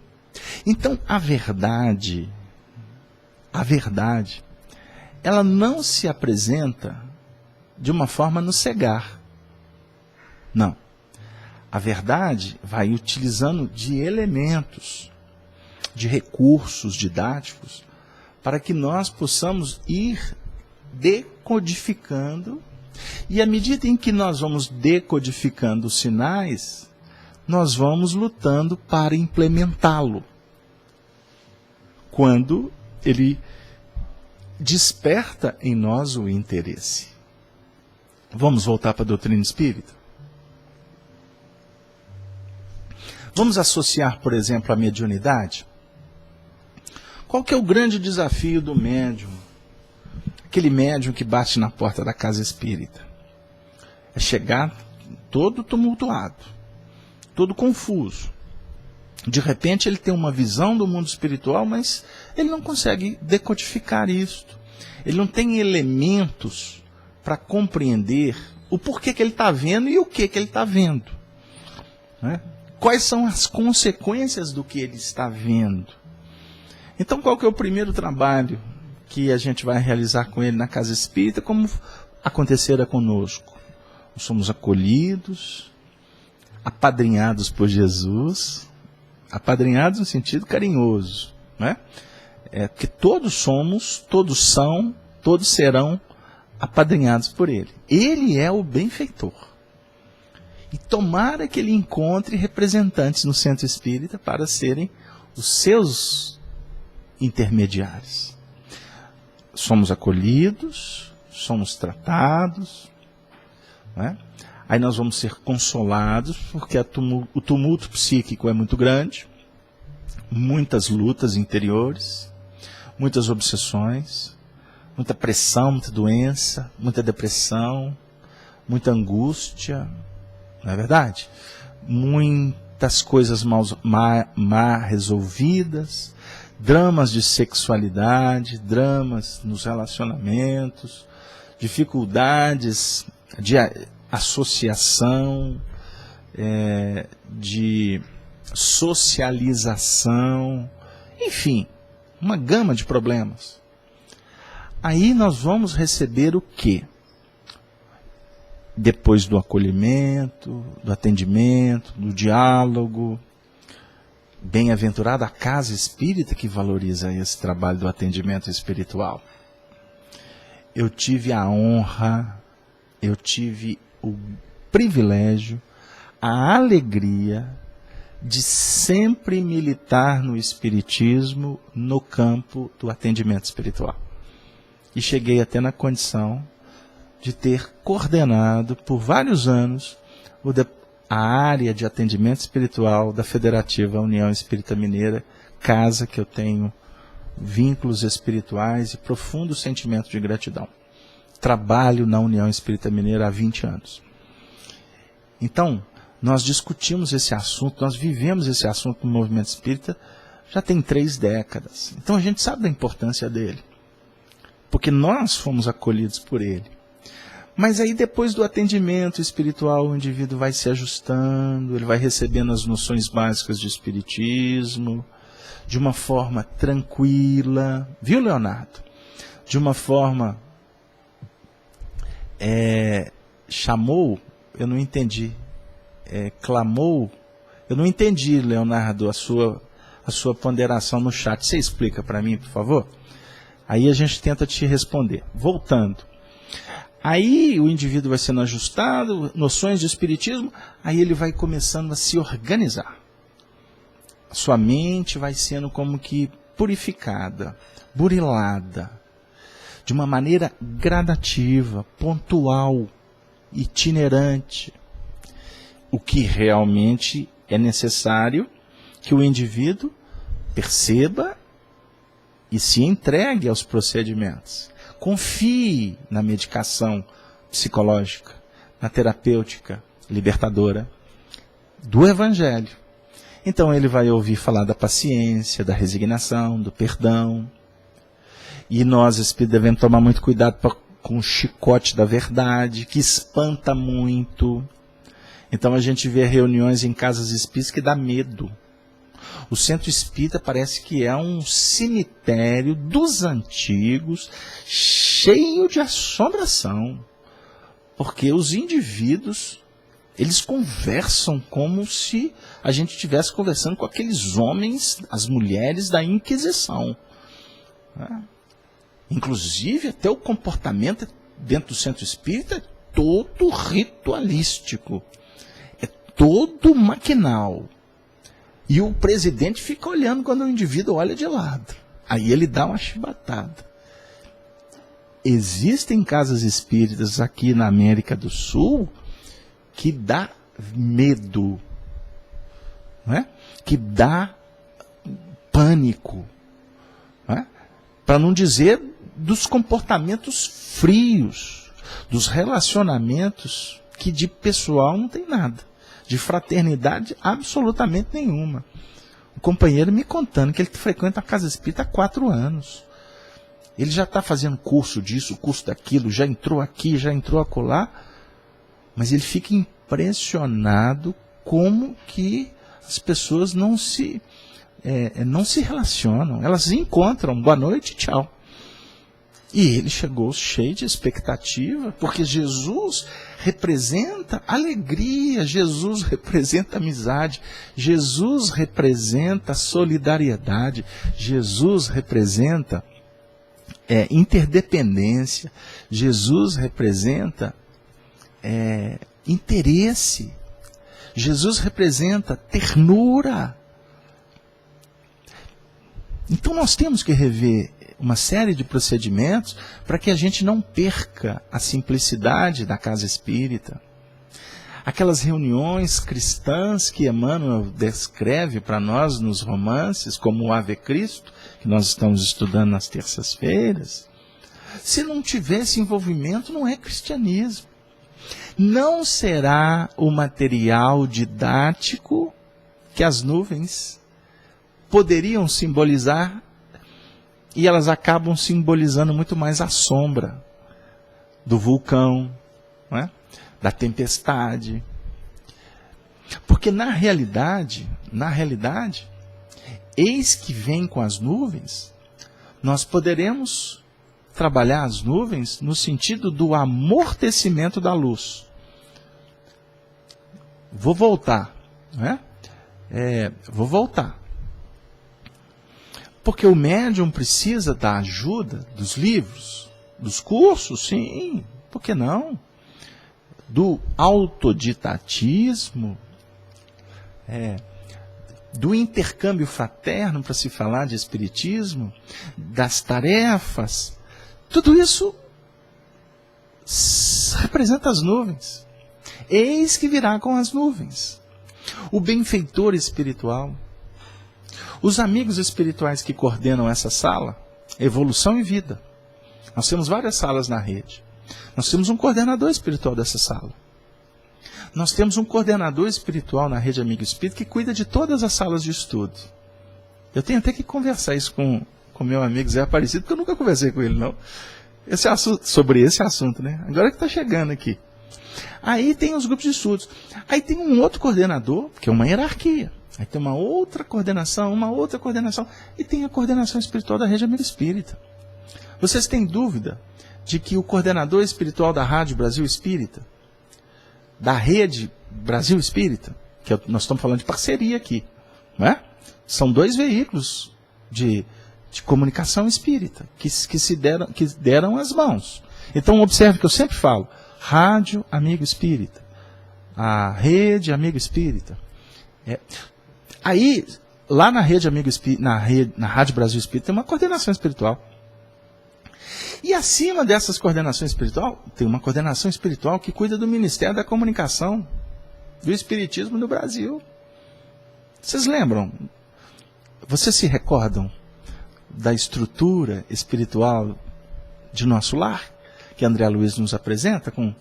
Então, a verdade, ela não se apresenta de uma forma a nos cegar. Não. A verdade vai utilizando de elementos, de recursos didáticos, para que nós possamos ir decodificando, e à medida em que nós vamos decodificando os sinais, nós vamos lutando para implementá-lo. Quando ele desperta em nós o interesse. Vamos voltar para a doutrina espírita? Vamos associar, por exemplo, a mediunidade? Qual que é o grande desafio do médium? Aquele médium que bate na porta da casa espírita. É chegar todo tumultuado, todo confuso. De repente ele tem uma visão do mundo espiritual, mas ele não consegue decodificar isto. Ele não tem elementos para compreender o porquê que ele está vendo e o que ele está vendo. Né? quais são as consequências do que ele está vendo. Então, qual que é o primeiro trabalho que a gente vai realizar com ele na casa espírita, como acontecerá conosco? Nós somos acolhidos, apadrinhados por Jesus, apadrinhados no sentido carinhoso, né? Porque todos somos, todos são, todos serão apadrinhados por ele. Ele é o benfeitor. E tomara que ele encontre representantes no centro espírita para serem os seus intermediários. Somos acolhidos, somos tratados, né? Aí nós vamos ser consolados, porque o tumulto psíquico é muito grande, muitas lutas interiores, muitas obsessões, muita pressão, muita doença, muita depressão, muita angústia, não é verdade? Muitas coisas mal resolvidas, dramas de sexualidade, dramas nos relacionamentos, dificuldades de associação, de socialização, enfim, uma gama de problemas. Aí nós vamos receber o quê? Depois do acolhimento, do atendimento, do diálogo, bem-aventurada a casa espírita que valoriza esse trabalho do atendimento espiritual. Eu tive a honra, eu tive o privilégio, a alegria de sempre militar no espiritismo no campo do atendimento espiritual. E cheguei até na condição de ter coordenado por vários anos a área de atendimento espiritual da Federativa União Espírita Mineira, casa que eu tenho vínculos espirituais e profundo sentimento de gratidão. Trabalho na União Espírita Mineira há 20 anos. Então, nós discutimos esse assunto, nós vivemos esse assunto no movimento espírita já tem 3 décadas. Então a gente sabe da importância dele, porque nós fomos acolhidos por ele. Mas aí depois do atendimento espiritual, o indivíduo vai se ajustando, ele vai recebendo as noções básicas de espiritismo, de uma forma tranquila, viu, Leonardo? De uma forma, chamou, eu não entendi, clamou, eu não entendi, Leonardo, a sua ponderação no chat. Você explica para mim, por favor? Aí a gente tenta te responder. Voltando. Aí o indivíduo vai sendo ajustado, noções de espiritismo, aí ele vai começando a se organizar. A sua mente vai sendo como que purificada, burilada, de uma maneira gradativa, pontual, itinerante. O que realmente é necessário que o indivíduo perceba e se entregue aos procedimentos. Confie na medicação psicológica, na terapêutica libertadora do Evangelho. Então ele vai ouvir falar da paciência, da resignação, do perdão. E nós, espíritos, devemos tomar muito cuidado com o chicote da verdade, que espanta muito. Então a gente vê reuniões em casas espíritas que dá medo. O centro espírita parece que é um cemitério dos antigos, cheio de assombração. Porque os indivíduos, eles conversam como se a gente estivesse conversando com aqueles homens, as mulheres da Inquisição. Inclusive, até o comportamento dentro do centro espírita é todo ritualístico. É todo maquinal. E o presidente fica olhando quando o indivíduo olha de lado. Aí ele dá uma chibatada. Existem casas espíritas aqui na América do Sul que dá medo, não é? Que dá pânico. Para não dizer dos comportamentos frios, dos relacionamentos que de pessoal não tem nada. De fraternidade absolutamente nenhuma. O companheiro me contando que ele frequenta a casa espírita há 4 anos. Ele já está fazendo curso disso, curso daquilo, já entrou aqui, já entrou acolá, mas ele fica impressionado como que as pessoas não se relacionam, elas se encontram, boa noite, tchau. E ele chegou cheio de expectativa, porque Jesus representa alegria, Jesus representa amizade, Jesus representa solidariedade, Jesus representa interdependência, Jesus representa interesse, Jesus representa ternura. Então nós temos que rever uma série de procedimentos para que a gente não perca a simplicidade da casa espírita. Aquelas reuniões cristãs que Emmanuel descreve para nós nos romances, como o Ave Cristo, que nós estamos estudando nas terças-feiras, se não tiver esse envolvimento, não é cristianismo. Não será o material didático que as nuvens poderiam simbolizar, e elas acabam simbolizando muito mais a sombra do vulcão, não é? Da tempestade. Porque na realidade, eis que vem com as nuvens, nós poderemos trabalhar as nuvens no sentido do amortecimento da luz. Vou voltar, não é? Vou voltar. Porque o médium precisa da ajuda dos livros, dos cursos, sim, por que não? Do autodidatismo, do intercâmbio fraterno para se falar de espiritismo, das tarefas, tudo isso representa as nuvens. Eis que virá com as nuvens. O benfeitor espiritual, os amigos espirituais que coordenam essa sala, Evolução e Vida. Nós temos várias salas na rede. Nós temos um coordenador espiritual dessa sala. Nós temos um coordenador espiritual na rede Amigo Espírita que cuida de todas as salas de estudo. Eu tenho até que conversar isso com meu amigo Zé Aparecido, porque eu nunca conversei com ele, não. Sobre esse assunto, né? Agora que está chegando aqui. Aí tem os grupos de estudos. Aí tem um outro coordenador, que é uma hierarquia. Aí tem uma outra coordenação, e tem a coordenação espiritual da rede Amigo Espírita. Vocês têm dúvida de que o coordenador espiritual da Rádio Brasil Espírita, da rede Brasil Espírita, que nós estamos falando de parceria aqui, não é? São dois veículos de comunicação espírita que deram as mãos. Então observe que eu sempre falo, Rádio Amigo Espírita, a rede Amigo Espírita. Aí, lá na rede Amigo Espírita, na Rádio Brasil Espírita, tem uma coordenação espiritual. E acima dessas coordenações espirituais, tem uma coordenação espiritual que cuida do Ministério da Comunicação, do Espiritismo no Brasil. Vocês lembram? Vocês se recordam da estrutura espiritual de nosso lar, que André Luiz nos apresenta, com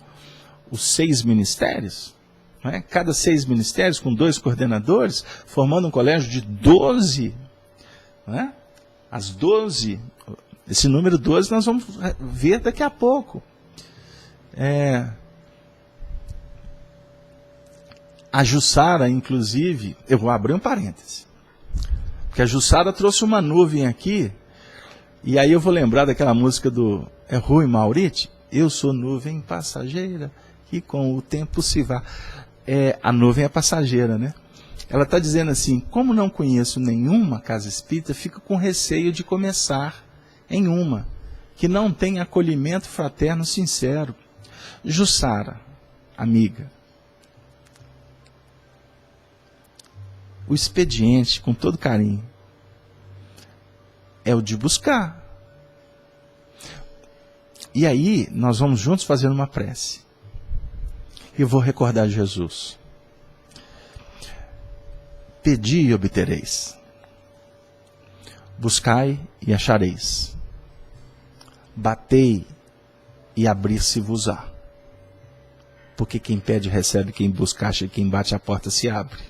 os 6 ministérios? Não é? Cada 6 ministérios, com 2 coordenadores, formando um colégio de 12. Não é? As 12... Esse número 12 nós vamos ver daqui a pouco. A Jussara, inclusive, eu vou abrir um parêntese. Porque a Jussara trouxe uma nuvem aqui, e aí eu vou lembrar daquela música do Rui Mauriti, eu sou nuvem passageira, que com o tempo se vá. A nuvem é passageira, né? Ela está dizendo assim, como não conheço nenhuma casa espírita, fico com receio de começar em uma que não tem acolhimento fraterno sincero. Jussara, amiga, o expediente, com todo carinho, é o de buscar. E aí, nós vamos juntos fazer uma prece. Eu vou recordar Jesus. Pedi e obtereis. Buscai e achareis. Batei e abrir-se-vos-á. Porque quem pede recebe, quem busca acha, e quem bate a porta se abre.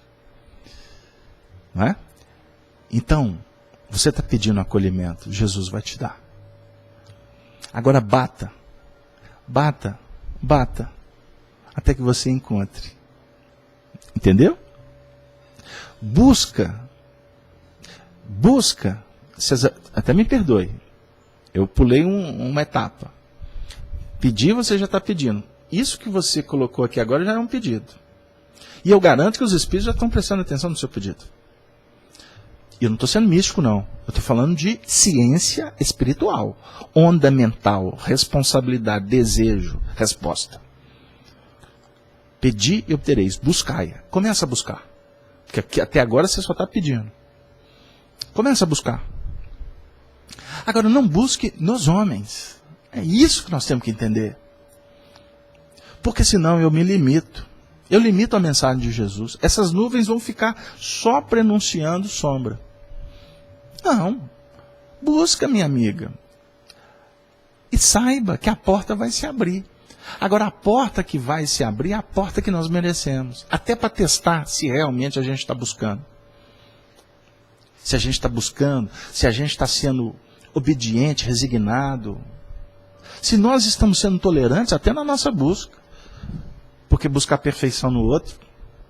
Não é? Então, você está pedindo acolhimento, Jesus vai te dar. Agora bata, bata, bata, até que você encontre. Entendeu? Busca, até me perdoe, eu pulei uma etapa. Pedir, você já está pedindo. Isso que você colocou aqui agora já é um pedido. E eu garanto que os espíritos já estão prestando atenção no seu pedido. E eu não estou sendo místico, não. Eu estou falando de ciência espiritual. Onda mental, responsabilidade, desejo, resposta. Pedi e obtereis. Buscai. Começa a buscar. Porque até agora você só está pedindo. Começa a buscar. Agora, não busque nos homens. É isso que nós temos que entender. Porque senão eu me limito. Eu limito a mensagem de Jesus. Essas nuvens vão ficar só prenunciando sombra. Não. Busca, minha amiga. E saiba que a porta vai se abrir. Agora, a porta que vai se abrir é a porta que nós merecemos. Até para testar se realmente a gente está buscando. Se a gente está buscando, se a gente está sendo obediente, resignado. Se nós estamos sendo tolerantes até na nossa busca. Porque buscar perfeição no outro,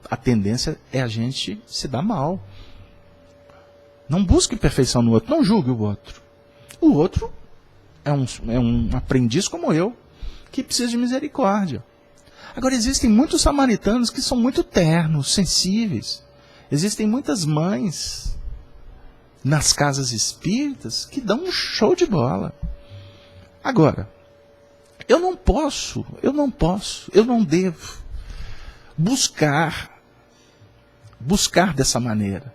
a tendência é a gente se dar mal. Não busque perfeição no outro, não julgue o outro. O outro é um aprendiz como eu, que precisa de misericórdia. Agora, existem muitos samaritanos que são muito ternos, sensíveis. Existem muitas mães nas casas espíritas que dão um show de bola. Agora, eu não devo buscar dessa maneira.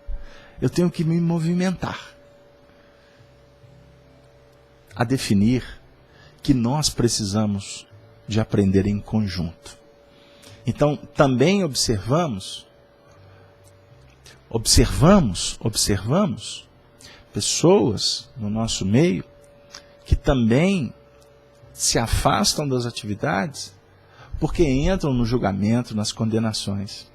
Eu tenho que me movimentar a definir que nós precisamos de aprender em conjunto. Então, também observamos pessoas no nosso meio que também se afastam das atividades porque entram no julgamento, nas condenações.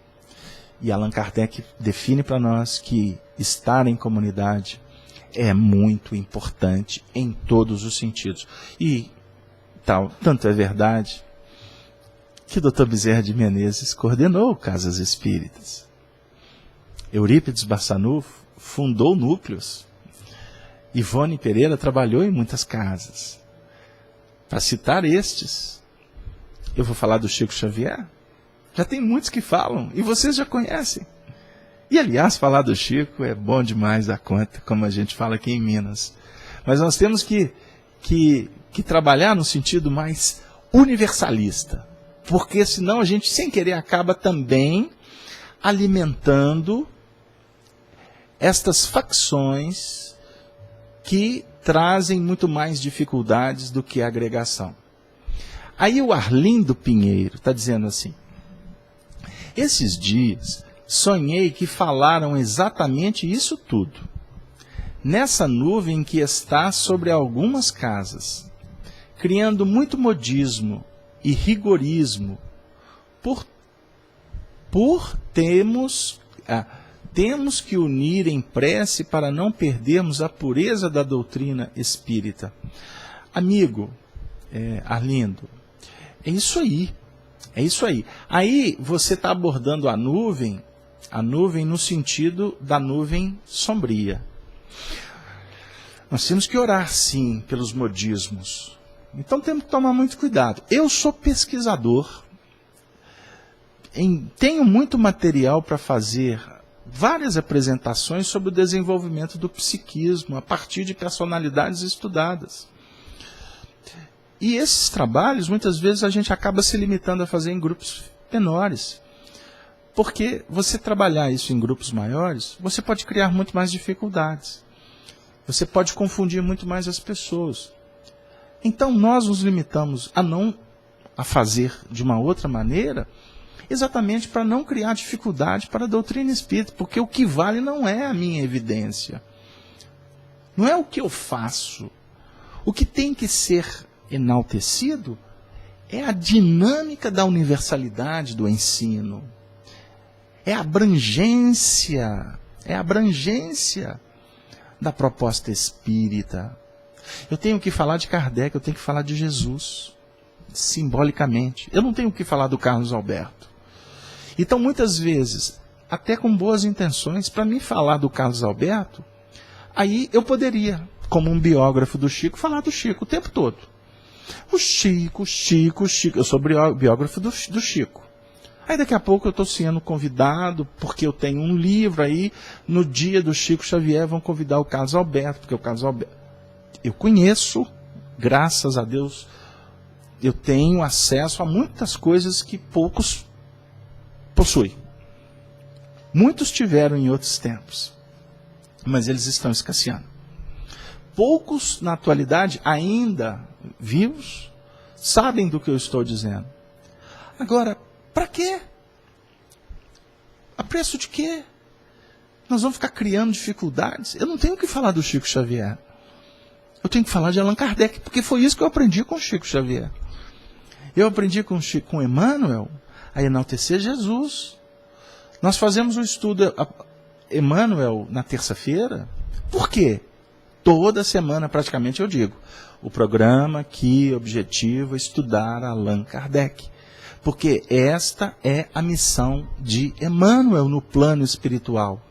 E Allan Kardec define para nós que estar em comunidade é muito importante em todos os sentidos. E tanto é verdade que o Dr. Bezerra de Menezes coordenou casas espíritas. Eurípides Barçanufo fundou núcleos. Ivone Pereira trabalhou em muitas casas. Para citar estes, eu vou falar do Chico Xavier. Já tem muitos que falam, e vocês já conhecem. E, aliás, falar do Chico é bom demais da conta, como a gente fala aqui em Minas. Mas nós temos que trabalhar no sentido mais universalista. Porque senão a gente, sem querer, acaba também alimentando estas facções que trazem muito mais dificuldades do que a agregação. Aí o Arlindo Pinheiro está dizendo assim: esses dias sonhei que falaram exatamente isso tudo. Nessa nuvem que está sobre algumas casas, criando muito modismo e rigorismo, temos que unir em prece para não perdermos a pureza da doutrina espírita. Amigo, Arlindo, é isso aí. É isso aí. Aí você está abordando a nuvem no sentido da nuvem sombria. Nós temos que orar, sim, pelos modismos. Então temos que tomar muito cuidado. Eu sou pesquisador, tenho muito material para fazer várias apresentações sobre o desenvolvimento do psiquismo a partir de personalidades estudadas. E esses trabalhos, muitas vezes, a gente acaba se limitando a fazer em grupos menores. Porque você trabalhar isso em grupos maiores, você pode criar muito mais dificuldades. Você pode confundir muito mais as pessoas. Então, nós nos limitamos a fazer de uma outra maneira, exatamente para não criar dificuldade para a doutrina espírita. Porque o que vale não é a minha evidência. Não é o que eu faço. O que tem que ser enaltecido é a dinâmica da universalidade do ensino. É a abrangência da proposta espírita. Eu tenho que falar de Kardec, eu tenho que falar de Jesus, simbolicamente. Eu não tenho que falar do Carlos Alberto. Então, muitas vezes, até com boas intenções, para me falar do Carlos Alberto, aí eu poderia, como um biógrafo do Chico, falar do Chico o tempo todo. O Chico, eu sou biógrafo do Chico. Aí daqui a pouco eu estou sendo convidado, porque eu tenho um livro aí, no dia do Chico Xavier vão convidar o Carlos Alberto, porque o Carlos Alberto... Eu conheço, graças a Deus, eu tenho acesso a muitas coisas que poucos possuem. Muitos tiveram em outros tempos, mas eles estão escasseando. Poucos, na atualidade, ainda vivos, sabem do que eu estou dizendo. Agora, para quê? A preço de quê? Nós vamos ficar criando dificuldades? Eu não tenho que falar do Chico Xavier. Eu tenho que falar de Allan Kardec, porque foi isso que eu aprendi com o Chico Xavier. Eu aprendi com Emmanuel a enaltecer Jesus. Nós fazemos um estudo Emmanuel na terça-feira. Por quê? Toda semana, praticamente, eu digo. O programa que objetivo é estudar Allan Kardec. Porque esta é a missão de Emmanuel no plano espiritual.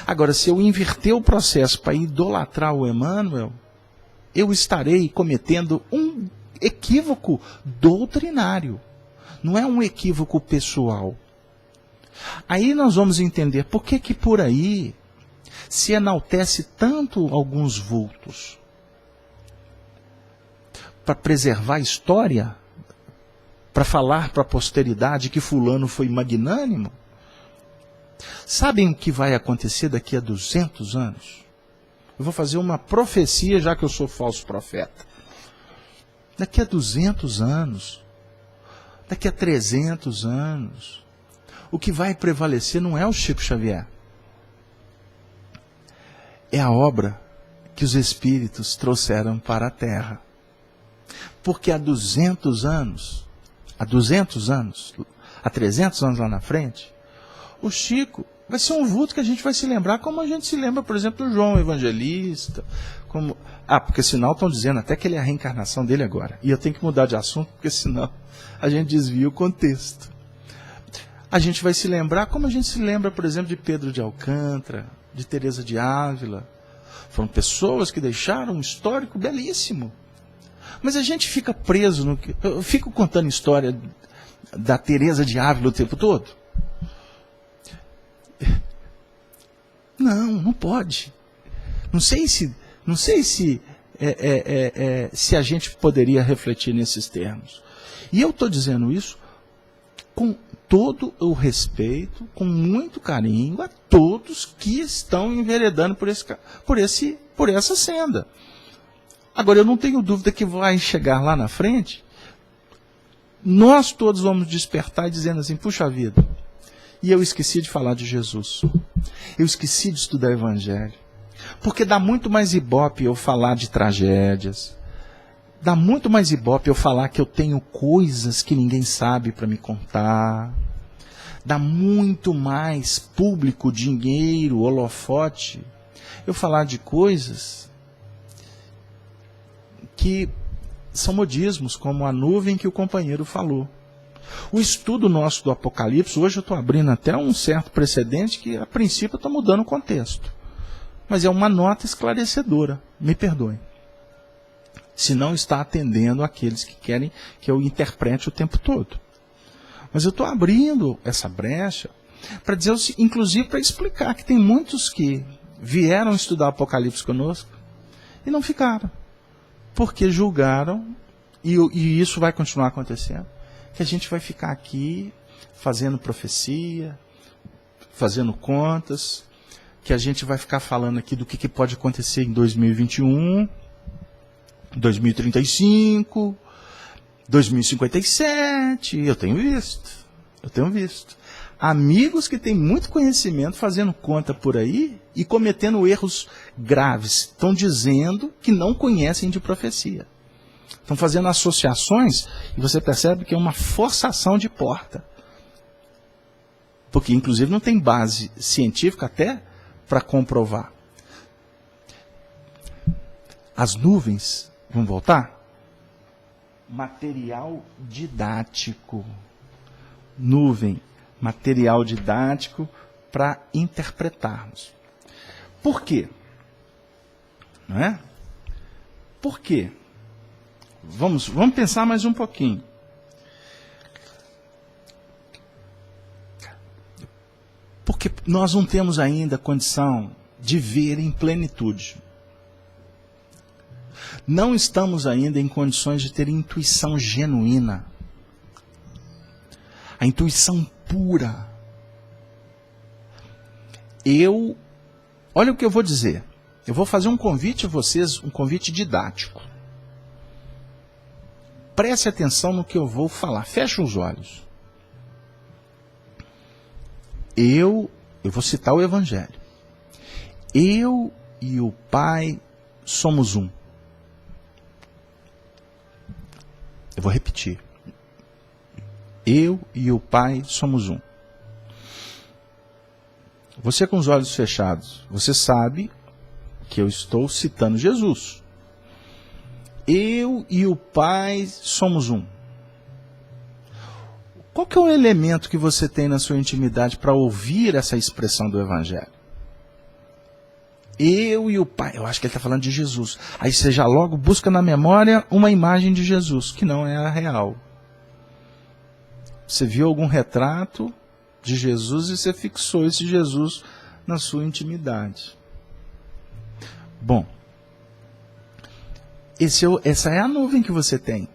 Agora, se eu inverter o processo para idolatrar o Emmanuel, eu estarei cometendo um equívoco doutrinário. Não é um equívoco pessoal. Aí nós vamos entender por que por aí se enaltece tanto alguns vultos. Para preservar a história? Para falar para a posteridade que fulano foi magnânimo? Sabem o que vai acontecer daqui a 200 anos? Eu vou fazer uma profecia, já que eu sou falso profeta. Daqui a 200 anos, daqui a 300 anos, o que vai prevalecer não é o Chico Xavier. É a obra que os espíritos trouxeram para a Terra. Porque há 200 anos, há 300 anos lá na frente, o Chico vai ser um vulto que a gente vai se lembrar como a gente se lembra, por exemplo, do João Evangelista. Porque senão estão dizendo até que ele é a reencarnação dele agora. E eu tenho que mudar de assunto, porque senão a gente desvia o contexto. A gente vai se lembrar como a gente se lembra, por exemplo, de Pedro de Alcântara, de Teresa de Ávila. Foram pessoas que deixaram um histórico belíssimo. Mas a gente fica preso no que... Eu fico contando história da Teresa de Ávila o tempo todo? Não pode. Não sei se a gente poderia refletir nesses termos. E eu estou dizendo isso com todo o respeito, com muito carinho a todos que estão enveredando por essa senda. Agora, eu não tenho dúvida que vai chegar lá na frente, nós todos vamos despertar dizendo assim, puxa vida, e eu esqueci de falar de Jesus. Eu esqueci de estudar o Evangelho. Porque dá muito mais ibope eu falar de tragédias. Dá muito mais ibope eu falar que eu tenho coisas que ninguém sabe para me contar. Dá muito mais público, dinheiro, holofote, eu falar de coisas que são modismos, como a nuvem que o companheiro falou. O estudo nosso do Apocalipse, hoje eu estou abrindo até um certo precedente que, a princípio, está mudando o contexto. Mas é uma nota esclarecedora, me perdoem. Se não está atendendo aqueles que querem que eu interprete o tempo todo. Mas eu estou abrindo essa brecha para dizer, inclusive para explicar que tem muitos que vieram estudar o Apocalipse conosco e não ficaram. Porque julgaram, e isso vai continuar acontecendo, que a gente vai ficar aqui fazendo profecia, fazendo contas, que a gente vai ficar falando aqui do que pode acontecer em 2021, 2035, 2057, eu tenho visto. Amigos que têm muito conhecimento fazendo conta por aí e cometendo erros graves. Estão dizendo que não conhecem de profecia. Estão fazendo associações e você percebe que é uma forçação de porta. Porque, inclusive, não tem base científica até para comprovar. As nuvens, vamos voltar? Material didático. Nuvem, material didático para interpretarmos. Por quê? Não é? Por quê? Vamos pensar mais um pouquinho. Porque nós não temos ainda condição de ver em plenitude. Não estamos ainda em condições de ter intuição genuína. A intuição pura. Olha o que eu vou dizer. Eu vou fazer um convite a vocês, um convite didático. Preste atenção no que eu vou falar. Feche os olhos. Eu vou citar o Evangelho. Eu e o Pai somos um. Eu vou repetir. Eu e o Pai somos um. Você com os olhos fechados, você sabe que eu estou citando Jesus. Eu e o Pai somos um. Qual que é o elemento que você tem na sua intimidade para ouvir essa expressão do Evangelho? Eu e o Pai. Eu acho que ele está falando de Jesus. Aí você já logo busca na memória uma imagem de Jesus, que não é a real. Você viu algum retrato de Jesus e você fixou esse Jesus na sua intimidade. Bom, essa é a nuvem que você tem.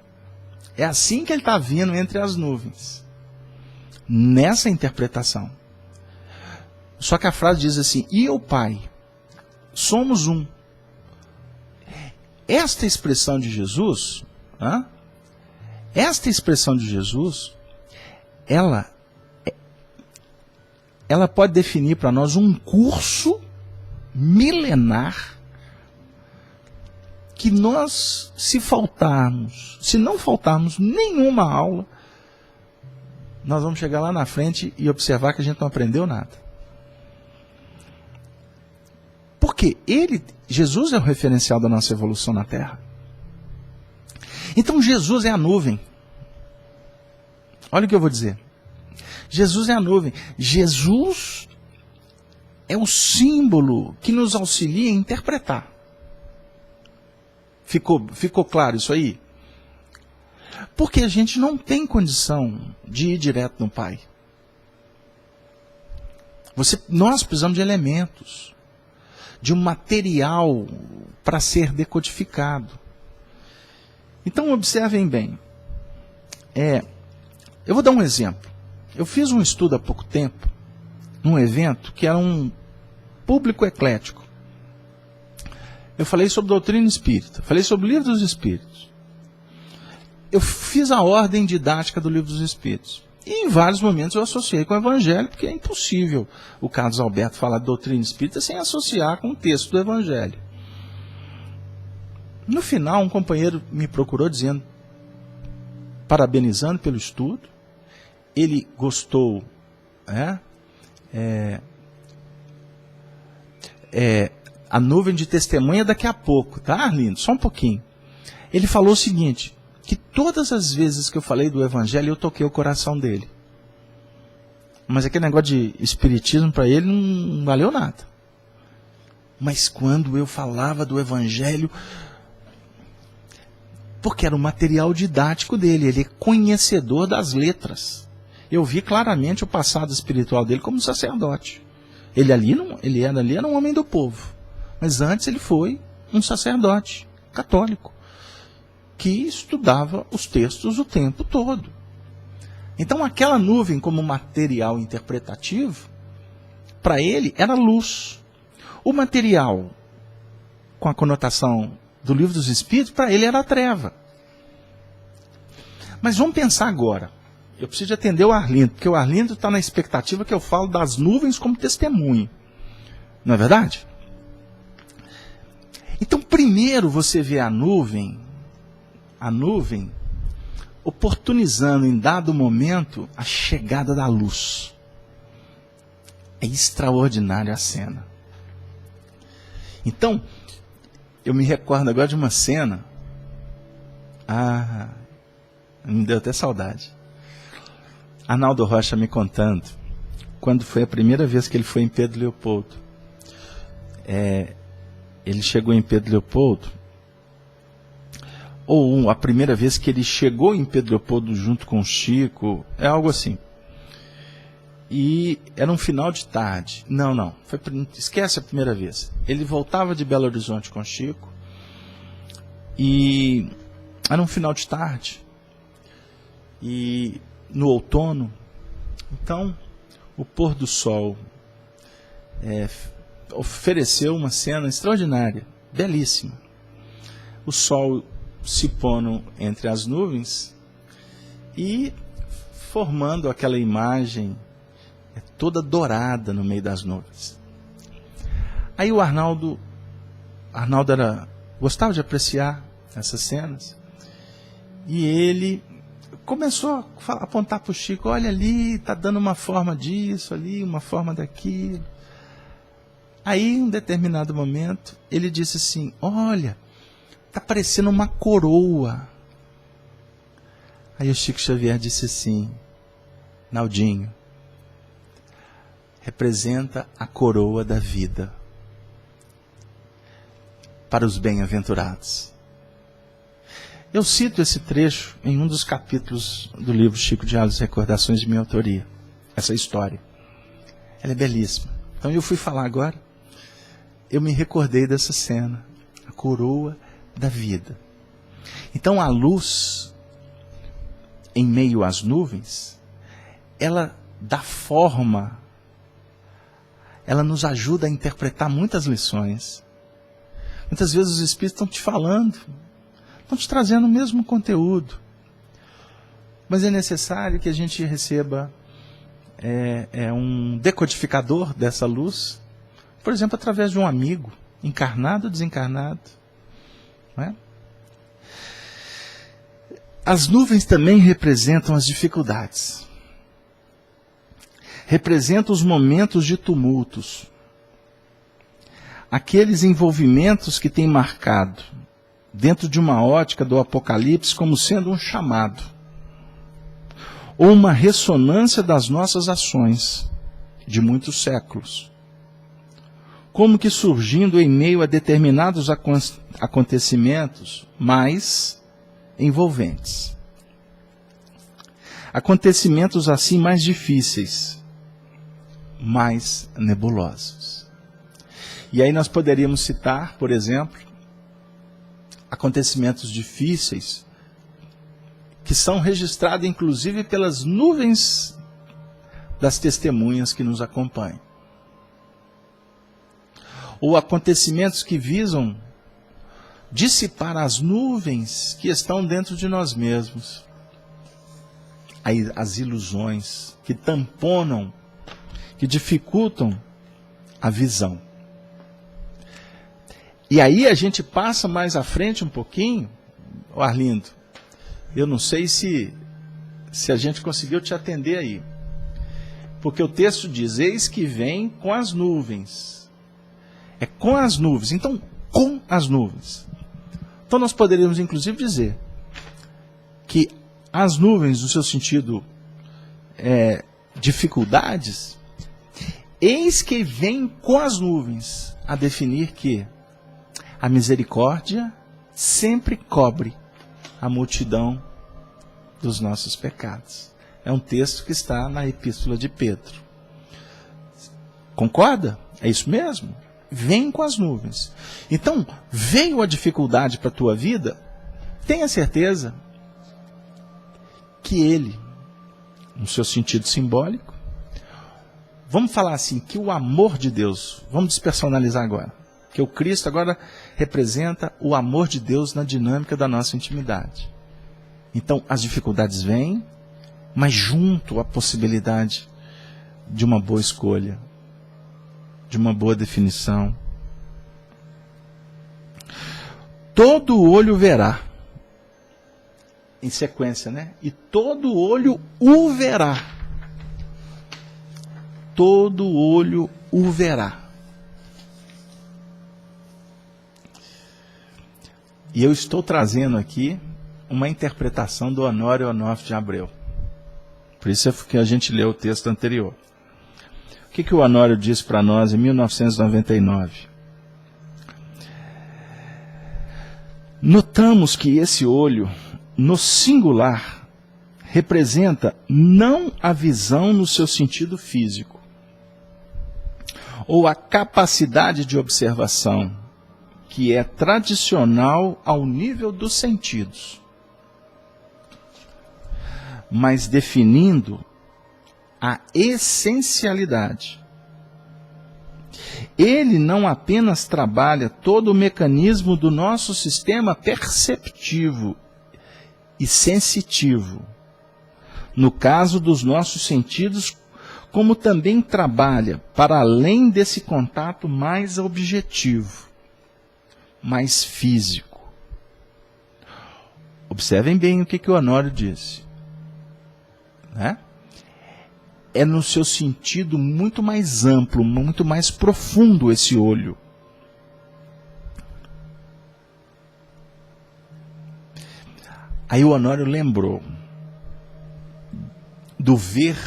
É assim que ele está vindo entre as nuvens. Nessa interpretação. Só que a frase diz assim, e o Pai, somos um. Esta expressão de Jesus, ela pode definir para nós um curso milenar que nós, se não faltarmos nenhuma aula, nós vamos chegar lá na frente e observar que a gente não aprendeu nada. Porque Jesus é o referencial da nossa evolução na Terra. Então Jesus é a nuvem. Olha o que eu vou dizer. Jesus é a nuvem. Jesus é o símbolo que nos auxilia a interpretar. Ficou claro isso aí? Porque a gente não tem condição de ir direto no Pai. Nós precisamos de elementos, de um material para ser decodificado. Então observem bem. Eu vou dar um exemplo. Eu fiz um estudo há pouco tempo, num evento que era um público eclético. Eu falei sobre doutrina espírita, falei sobre o Livro dos Espíritos. Eu fiz a ordem didática do Livro dos Espíritos. E em vários momentos eu associei com o Evangelho, porque é impossível o Carlos Alberto falar de doutrina espírita sem associar com o texto do Evangelho. No final, um companheiro me procurou dizendo, parabenizando pelo estudo, ele gostou, a nuvem de testemunha daqui a pouco, tá, Arlindo? Só um pouquinho. Ele falou o seguinte, que todas as vezes que eu falei do Evangelho, eu toquei o coração dele. Mas aquele negócio de espiritismo para ele não valeu nada. Mas quando eu falava do Evangelho, porque era o material didático dele, ele é conhecedor das letras. Eu vi claramente o passado espiritual dele como sacerdote. Ele era um homem do povo. Mas antes ele foi um sacerdote católico, que estudava os textos o tempo todo. Então aquela nuvem como material interpretativo, para ele era luz. O material com a conotação do Livro dos Espíritos, para ele era treva. Mas vamos pensar agora. Eu preciso atender o Arlindo, porque o Arlindo está na expectativa que eu falo das nuvens como testemunho. Não é verdade? Então, primeiro você vê a nuvem oportunizando em dado momento a chegada da luz. É extraordinária a cena. Então, eu me recordo agora de uma cena. Me deu até saudade. Arnaldo Rocha me contando quando foi a primeira vez que ele foi em Pedro Leopoldo. Ele chegou em Pedro Leopoldo, ou a primeira vez que ele chegou em Pedro Leopoldo junto com o Chico, é algo assim. E era um final de tarde. Não, esquece a primeira vez. Ele voltava de Belo Horizonte com o Chico, e era um final de tarde, e no outono. Então, o pôr do sol ofereceu uma cena extraordinária, belíssima. O sol se pondo entre as nuvens e formando aquela imagem toda dourada no meio das nuvens. Aí o Arnaldo gostava de apreciar essas cenas, e ele começou a apontar para o Chico: olha ali, está dando uma forma disso, ali, uma forma daquilo. Aí, em um determinado momento, ele disse assim: olha, está parecendo uma coroa. Aí o Chico Xavier disse assim: Naldinho, representa a coroa da vida para os bem-aventurados. Eu cito esse trecho em um dos capítulos do livro Chico de Aves, Recordações de minha autoria. Essa história. Ela é belíssima. Então eu fui falar agora, eu me recordei dessa cena, a coroa da vida. Então a luz, em meio às nuvens, ela dá forma, ela nos ajuda a interpretar muitas lições. Muitas vezes os Espíritos estão te falando, estão te trazendo o mesmo conteúdo, mas é necessário que a gente receba um decodificador dessa luz, por exemplo, através de um amigo, encarnado ou desencarnado. Não é? As nuvens também representam as dificuldades, representam os momentos de tumultos, aqueles envolvimentos que têm marcado, dentro de uma ótica do Apocalipse, como sendo um chamado, ou uma ressonância das nossas ações de muitos séculos, como que surgindo em meio a determinados acontecimentos mais envolventes. Acontecimentos assim mais difíceis, mais nebulosos. E aí nós poderíamos citar, por exemplo, acontecimentos difíceis que são registrados inclusive pelas nuvens das testemunhas que nos acompanham. Ou acontecimentos que visam dissipar as nuvens que estão dentro de nós mesmos. As ilusões que tamponam, que dificultam a visão. E aí a gente passa mais à frente um pouquinho, Arlindo, eu não sei se a gente conseguiu te atender aí. Porque o texto diz: eis que vem com as nuvens. É com as nuvens. Então, com as nuvens. Então nós poderíamos inclusive dizer que as nuvens, no seu sentido dificuldades, eis que vem com as nuvens a definir que a misericórdia sempre cobre a multidão dos nossos pecados. É um texto que está na Epístola de Pedro. Concorda? É isso mesmo? Vem com as nuvens. Então, veio a dificuldade para a tua vida, tenha certeza que ele, no seu sentido simbólico, vamos falar assim, que o amor de Deus, vamos despersonalizar agora, que o Cristo agora representa o amor de Deus na dinâmica da nossa intimidade. Então, as dificuldades vêm, mas junto à possibilidade de uma boa escolha, de uma boa definição. Todo olho verá, em sequência, né? E todo olho o verá. Todo olho o verá. E eu estou trazendo aqui uma interpretação do Honório Onofre de Abreu. Por isso é que a gente leu o texto anterior. que o Honório disse para nós em 1999? Notamos que esse olho, no singular, representa não a visão no seu sentido físico, ou a capacidade de observação, que é tradicional ao nível dos sentidos, mas definindo a essencialidade. Ele não apenas trabalha todo o mecanismo do nosso sistema perceptivo e sensitivo, no caso dos nossos sentidos, como também trabalha para além desse contato mais objetivo, mais físico. Observem bem o que o Honório disse, né? É no seu sentido muito mais amplo, muito mais profundo esse olho. Aí o Honório lembrou do ver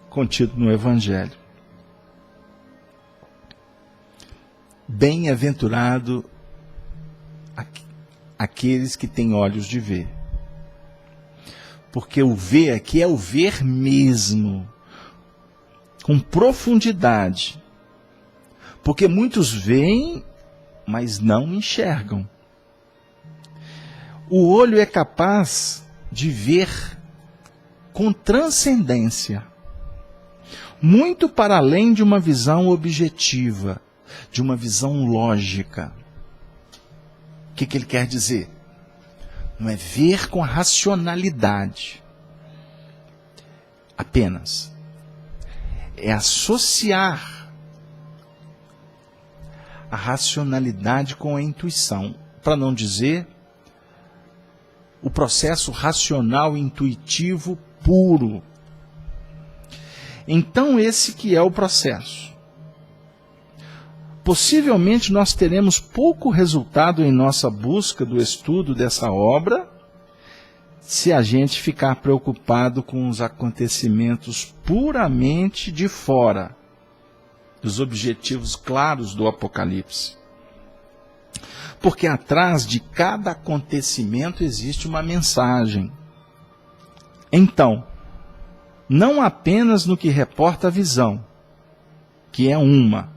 contido no Evangelho. Bem-aventurado aqueles que têm olhos de ver. Porque o ver aqui é o ver mesmo, com profundidade. Porque muitos veem, mas não enxergam. O olho é capaz de ver com transcendência, muito para além de uma visão objetiva, de uma visão lógica. O que ele quer dizer? Não é ver com a racionalidade apenas. É associar a racionalidade com a intuição, para não dizer o processo racional intuitivo puro. Então esse que é o processo. Possivelmente nós teremos pouco resultado em nossa busca do estudo dessa obra se a gente ficar preocupado com os acontecimentos puramente de fora dos objetivos claros do Apocalipse. Porque atrás de cada acontecimento existe uma mensagem. Então, não apenas no que reporta a visão, que é uma,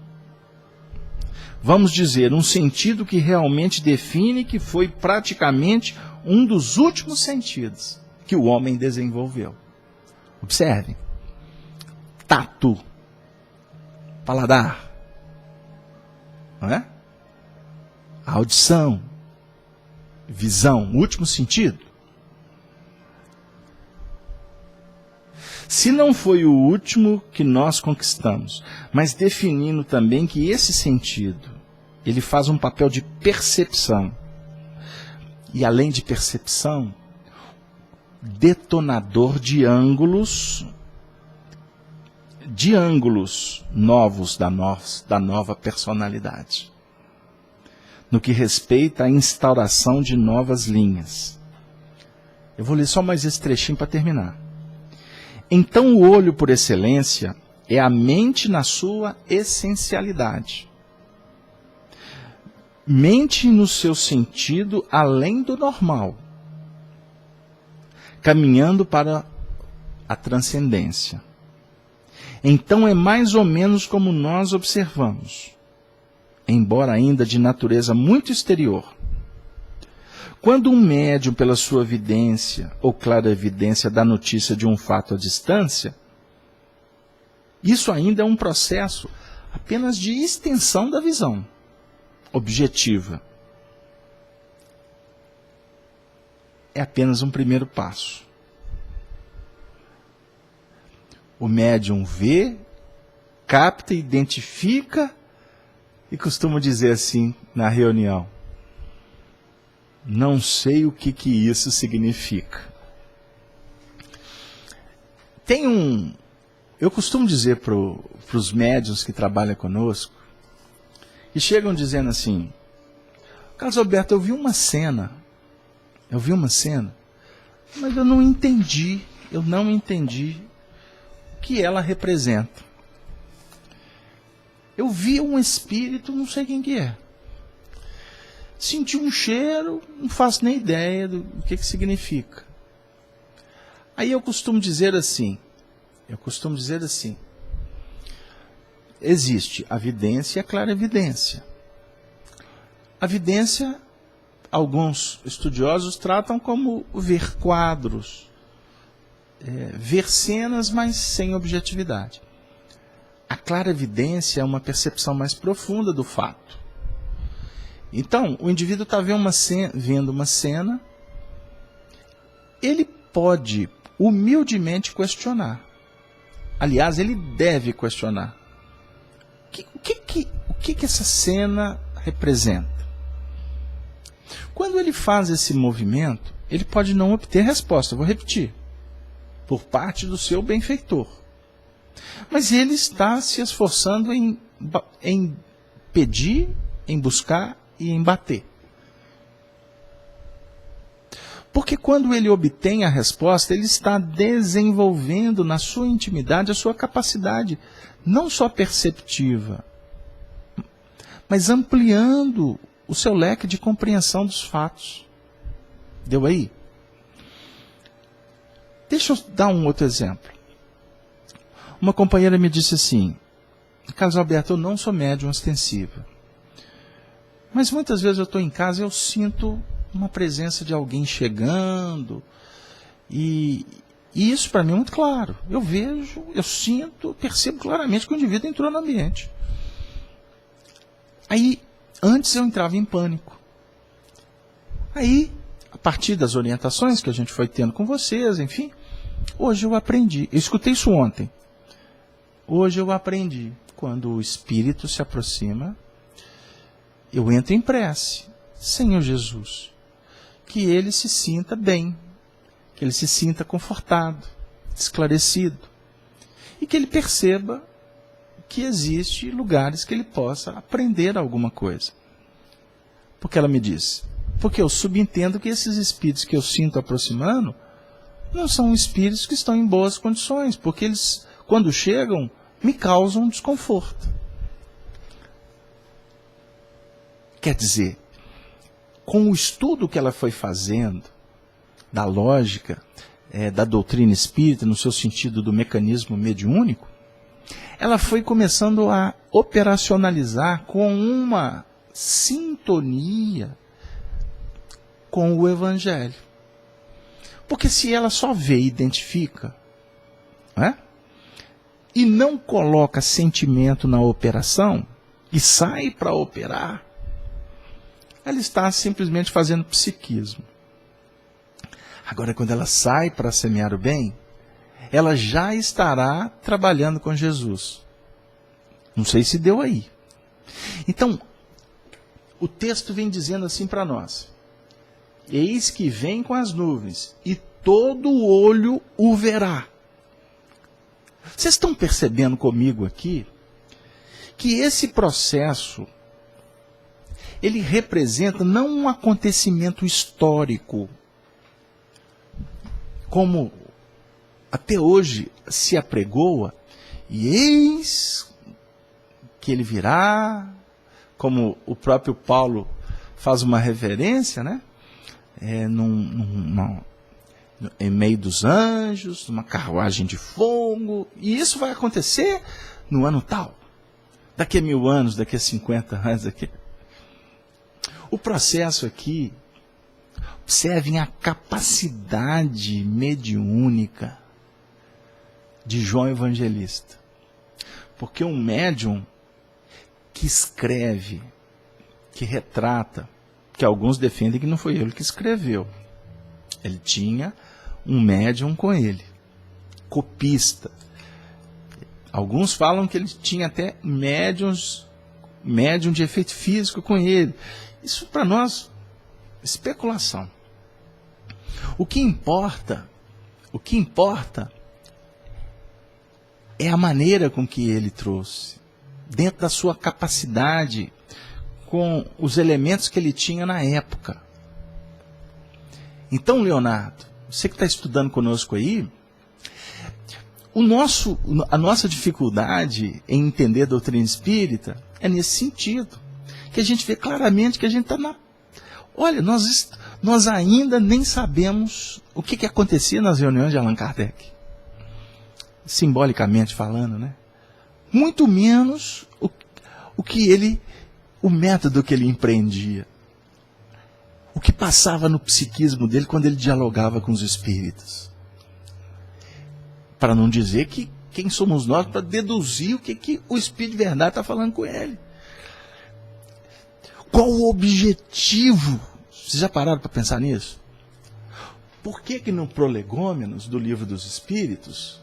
vamos dizer, um sentido que realmente define que foi praticamente um dos últimos sentidos que o homem desenvolveu. Observem. Tato. Paladar. Não é? Audição. Visão. Último sentido. Se não foi o último que nós conquistamos, mas definindo também que esse sentido, ele faz um papel de percepção. E além de percepção, detonador de ângulos novos da nova personalidade. No que respeita à instauração de novas linhas. Eu vou ler só mais esse trechinho para terminar. Então o olho por excelência é a mente na sua essencialidade. Mente no seu sentido além do normal, caminhando para a transcendência. Então é mais ou menos como nós observamos, embora ainda de natureza muito exterior. Quando um médium, pela sua vidência ou clarevidência, dá notícia de um fato à distância, isso ainda é um processo apenas de extensão da visão objetiva. É apenas um primeiro passo. O médium vê, capta, identifica e costuma dizer assim na reunião: não sei o que isso significa. Eu costumo dizer para os médiuns que trabalham conosco, que chegam dizendo assim: Carlos Alberto, eu vi uma cena, mas eu não entendi o que ela representa. Eu vi um espírito, não sei quem que é. Senti um cheiro, não faço nem ideia do que significa. Aí eu costumo dizer assim, existe a vidência e a clarividência. A vidência, alguns estudiosos tratam como ver quadros, ver cenas, mas sem objetividade. A clarividência é uma percepção mais profunda do fato. Então, o indivíduo está vendo uma cena, ele pode humildemente questionar. Aliás, ele deve questionar. O que essa cena representa? Quando ele faz esse movimento, ele pode não obter resposta, vou repetir, por parte do seu benfeitor. Mas ele está se esforçando em pedir, em buscar e em bater. Porque quando ele obtém a resposta, ele está desenvolvendo na sua intimidade a sua capacidade, não só perceptiva, mas ampliando o seu leque de compreensão dos fatos. Deu aí? Deixa eu dar um outro exemplo. Uma companheira me disse assim: Carlos Alberto, eu não sou médium ostensiva, mas muitas vezes eu estou em casa e eu sinto uma presença de alguém chegando, e isso para mim é muito claro. Eu vejo, eu sinto, percebo claramente que o indivíduo entrou no ambiente. Aí, antes eu entrava em pânico. Aí, a partir das orientações que a gente foi tendo com vocês, enfim, hoje eu aprendi. Eu escutei isso ontem. Hoje eu aprendi. Quando o espírito se aproxima, eu entro em prece. Senhor Jesus, que ele se sinta bem, que ele se sinta confortado, esclarecido, e que ele perceba que existe lugares que ele possa aprender alguma coisa. Porque ela me disse, porque eu subentendo que esses espíritos que eu sinto aproximando não são espíritos que estão em boas condições, porque eles, quando chegam, me causam desconforto. Quer dizer, com o estudo que ela foi fazendo, da lógica, da doutrina espírita, no seu sentido do mecanismo mediúnico, ela foi começando a operacionalizar com uma sintonia com o Evangelho. Porque se ela só vê e identifica, e não coloca sentimento na operação, e sai para operar, ela está simplesmente fazendo psiquismo. Agora, quando ela sai para semear o bem, ela já estará trabalhando com Jesus. Não sei se deu aí. Então, o texto vem dizendo assim para nós: eis que vem com as nuvens, e todo olho o verá. Vocês estão percebendo comigo aqui que esse processo, ele representa não um acontecimento histórico, como até hoje se apregoa, e eis que ele virá, como o próprio Paulo faz uma reverência, em meio dos anjos, numa carruagem de fogo, e isso vai acontecer no ano tal, daqui a 1000 anos, daqui a 50 anos, O processo aqui observem a capacidade mediúnica de João Evangelista. Porque um médium que escreve, que retrata, que alguns defendem que não foi ele que escreveu. Ele tinha um médium com ele, copista. Alguns falam que ele tinha até médium de efeito físico com ele. Isso para nós, especulação. O que importa é a maneira com que ele trouxe, dentro da sua capacidade, com os elementos que ele tinha na época. Então, Leonardo, você que está estudando conosco aí, A nossa dificuldade em entender a doutrina espírita é nesse sentido, que a gente vê claramente que a gente está na... Olha, nós ainda nem sabemos o que acontecia nas reuniões de Allan Kardec, simbolicamente falando, né? Muito menos o método que ele empreendia, o que passava no psiquismo dele quando ele dialogava com os espíritos. Para não dizer que quem somos nós para deduzir o que o Espírito de verdade está falando com ele. Qual o objetivo? Vocês já pararam para pensar nisso? Por que no Prolegômenos do Livro dos Espíritos,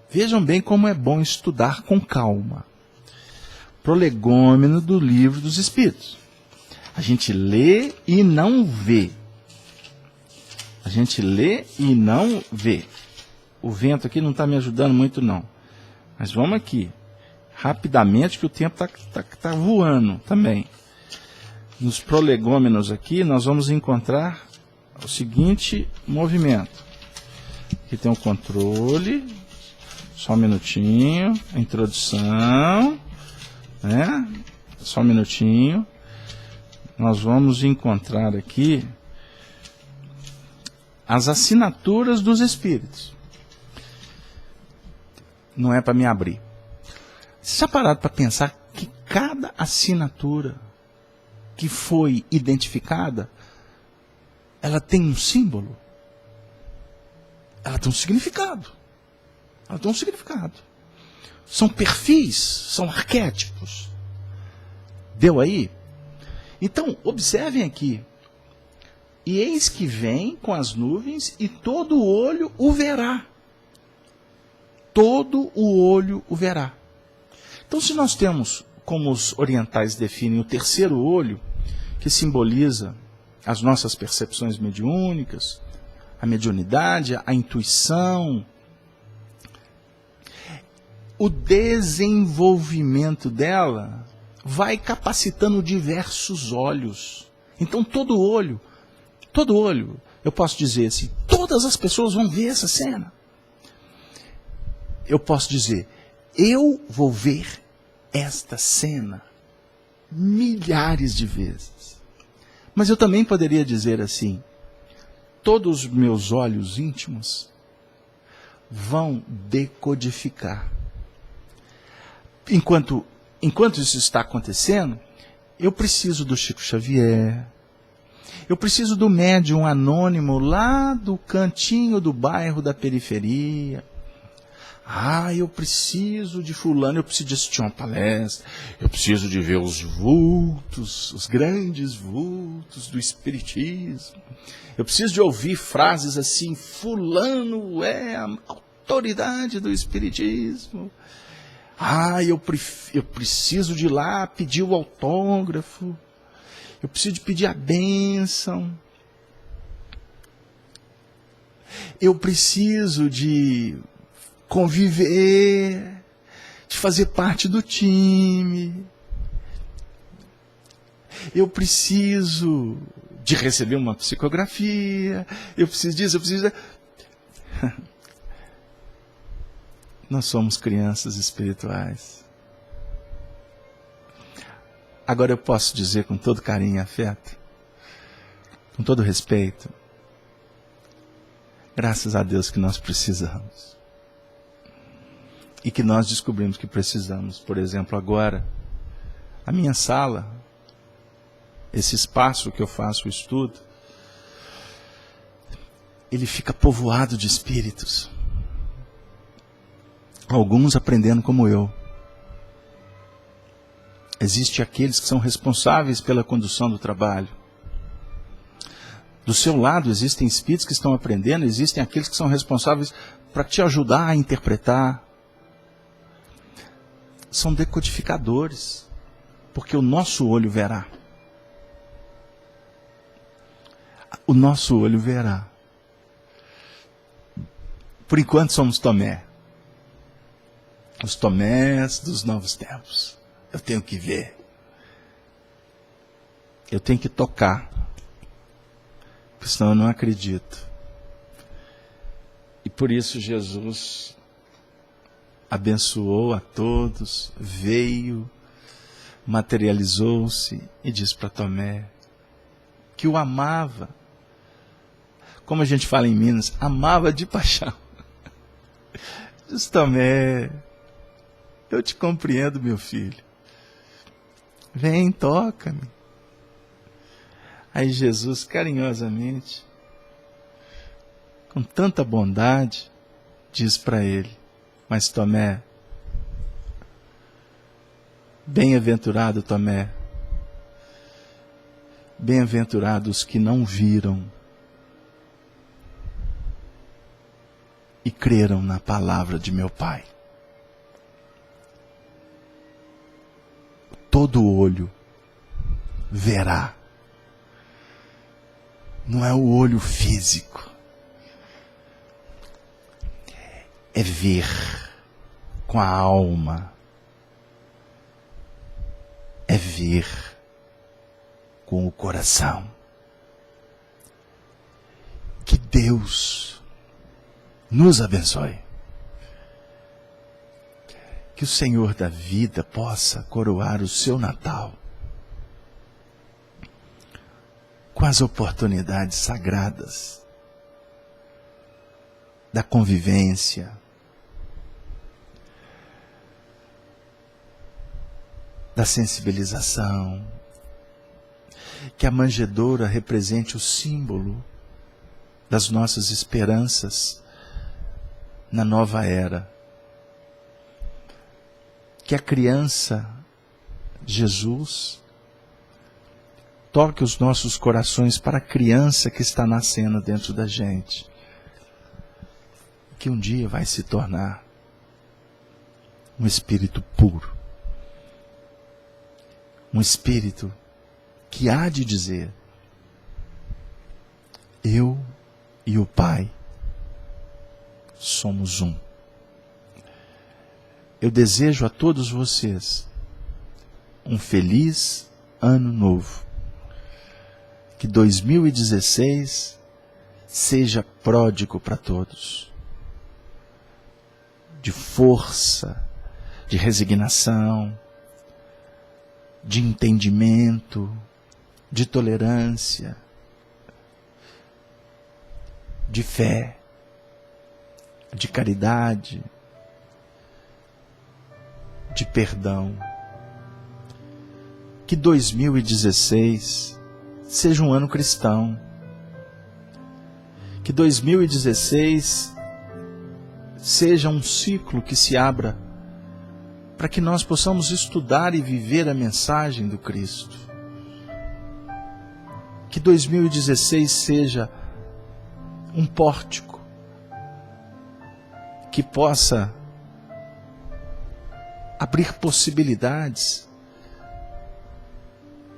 vejam bem como é bom estudar com calma. Prolegômeno do Livro dos Espíritos. A gente lê e não vê. A gente lê e não vê. O vento aqui não está me ajudando muito, não. Mas vamos aqui. Rapidamente, que o tempo está voando também. Nos prolegômenos aqui, nós vamos encontrar o seguinte movimento. Aqui tem o controle. Só um minutinho. A introdução. Né? Só um minutinho. Nós vamos encontrar aqui as assinaturas dos espíritos. Não é para me abrir. Você já parado para pensar que cada assinatura que foi identificada, ela tem um símbolo? Ela tem um significado. Ela tem um significado. São perfis, são arquétipos. Deu aí? Então, observem aqui. E eis que vem com as nuvens e todo olho o verá. Todo o olho o verá. Então, se nós temos, como os orientais definem, o terceiro olho, que simboliza as nossas percepções mediúnicas, a mediunidade, a intuição, o desenvolvimento dela vai capacitando diversos olhos. Então, todo olho, eu posso dizer assim, todas as pessoas vão ver essa cena. Eu posso dizer, eu vou ver esta cena milhares de vezes. Mas eu também poderia dizer assim, todos os meus olhos íntimos vão decodificar. Enquanto isso está acontecendo, eu preciso do Chico Xavier, eu preciso do médium anônimo lá do cantinho do bairro da periferia. Eu preciso de fulano, eu preciso de assistir uma palestra, eu preciso de ver os vultos, os grandes vultos do espiritismo. Eu preciso de ouvir frases assim, fulano é a autoridade do espiritismo. Eu preciso de ir lá pedir o autógrafo, eu preciso de pedir a bênção. Eu preciso de conviver, de fazer parte do time. Eu preciso de receber uma psicografia. Eu preciso disso, eu preciso... Nós somos crianças espirituais. Agora eu posso dizer com todo carinho e afeto, com todo respeito, graças a Deus que nós precisamos. E que nós descobrimos que precisamos. Por exemplo, agora, a minha sala, esse espaço que eu faço o estudo, ele fica povoado de espíritos. Alguns aprendendo como eu. Existem aqueles que são responsáveis pela condução do trabalho. Do seu lado existem espíritos que estão aprendendo, existem aqueles que são responsáveis para te ajudar a interpretar. São decodificadores, porque o nosso olho verá. O nosso olho verá. Por enquanto somos Tomé. Os Tomés dos novos tempos. Eu tenho que ver. Eu tenho que tocar. Porque senão eu não acredito. E por isso Jesus abençoou a todos, veio, materializou-se e disse para Tomé que o amava. Como a gente fala em Minas, amava de paixão. Diz: Tomé, eu te compreendo, meu filho. Vem, toca-me. Aí Jesus, carinhosamente, com tanta bondade, diz para ele: mas Tomé, bem-aventurado Tomé, bem-aventurados que não viram e creram na palavra de meu Pai. Todo olho verá. Não é o olho físico. É ver com a alma. É ver com o coração. Que Deus nos abençoe. Que o Senhor da vida possa coroar o seu Natal com as oportunidades sagradas da convivência, da sensibilização, que a manjedoura represente o símbolo das nossas esperanças na nova era, que a criança Jesus toque os nossos corações para a criança que está nascendo dentro da gente, que um dia vai se tornar um espírito puro, um espírito que há de dizer: eu e o Pai somos um. Eu desejo a todos vocês um feliz ano novo. Que 2016 seja pródigo para todos, de força, de resignação, de entendimento, de tolerância, de fé, de caridade, de perdão. Que 2016 seja um ano cristão. Que 2016 seja um ciclo que se abra para que nós possamos estudar e viver a mensagem do Cristo. Que 2016 seja um pórtico que possa abrir possibilidades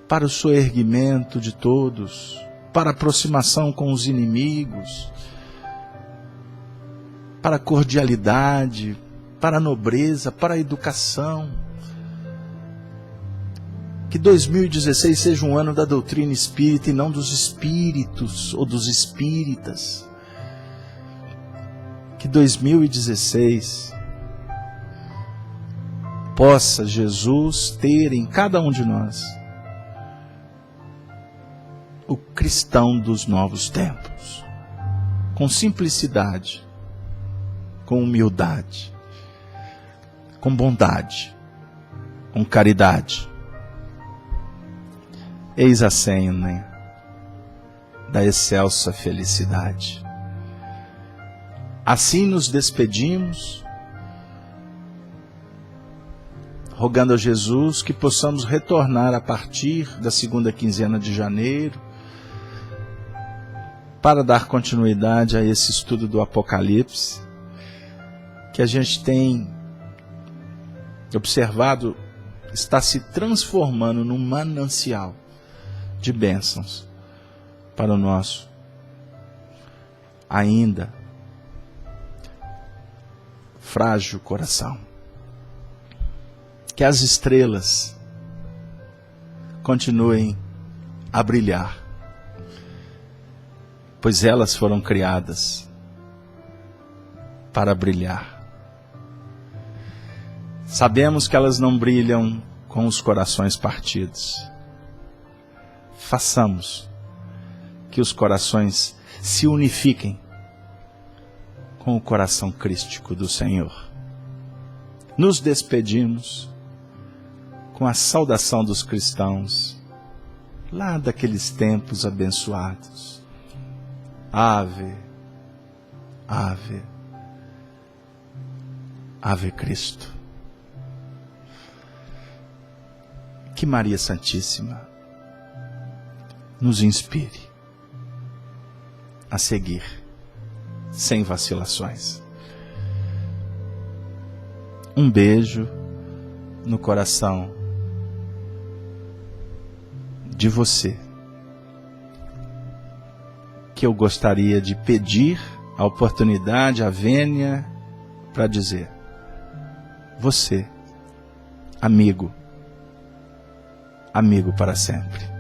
para o soerguimento de todos, para a aproximação com os inimigos, para a cordialidade, para a nobreza, para a educação. Que 2016 seja um ano da doutrina espírita e não dos espíritos ou dos espíritas. Que 2016 possa Jesus ter em cada um de nós o cristão dos novos tempos, com simplicidade, com humildade, com bondade, com caridade. Eis a senha da excelsa felicidade. Assim nos despedimos, rogando a Jesus que possamos retornar a partir da segunda quinzena de janeiro, para dar continuidade a esse estudo do Apocalipse, que a gente tem observado está se transformando num manancial de bênçãos para o nosso ainda frágil coração. Que as estrelas continuem a brilhar, pois elas foram criadas para brilhar. Sabemos que elas não brilham com os corações partidos. Façamos que os corações se unifiquem com o coração crístico do Senhor. Nos despedimos com a saudação dos cristãos, lá daqueles tempos abençoados. Ave, ave, ave Cristo. Que Maria Santíssima nos inspire a seguir sem vacilações. Um beijo no coração de você, que eu gostaria de pedir a oportunidade, a vênia, para dizer: você, amigo, amigo para sempre.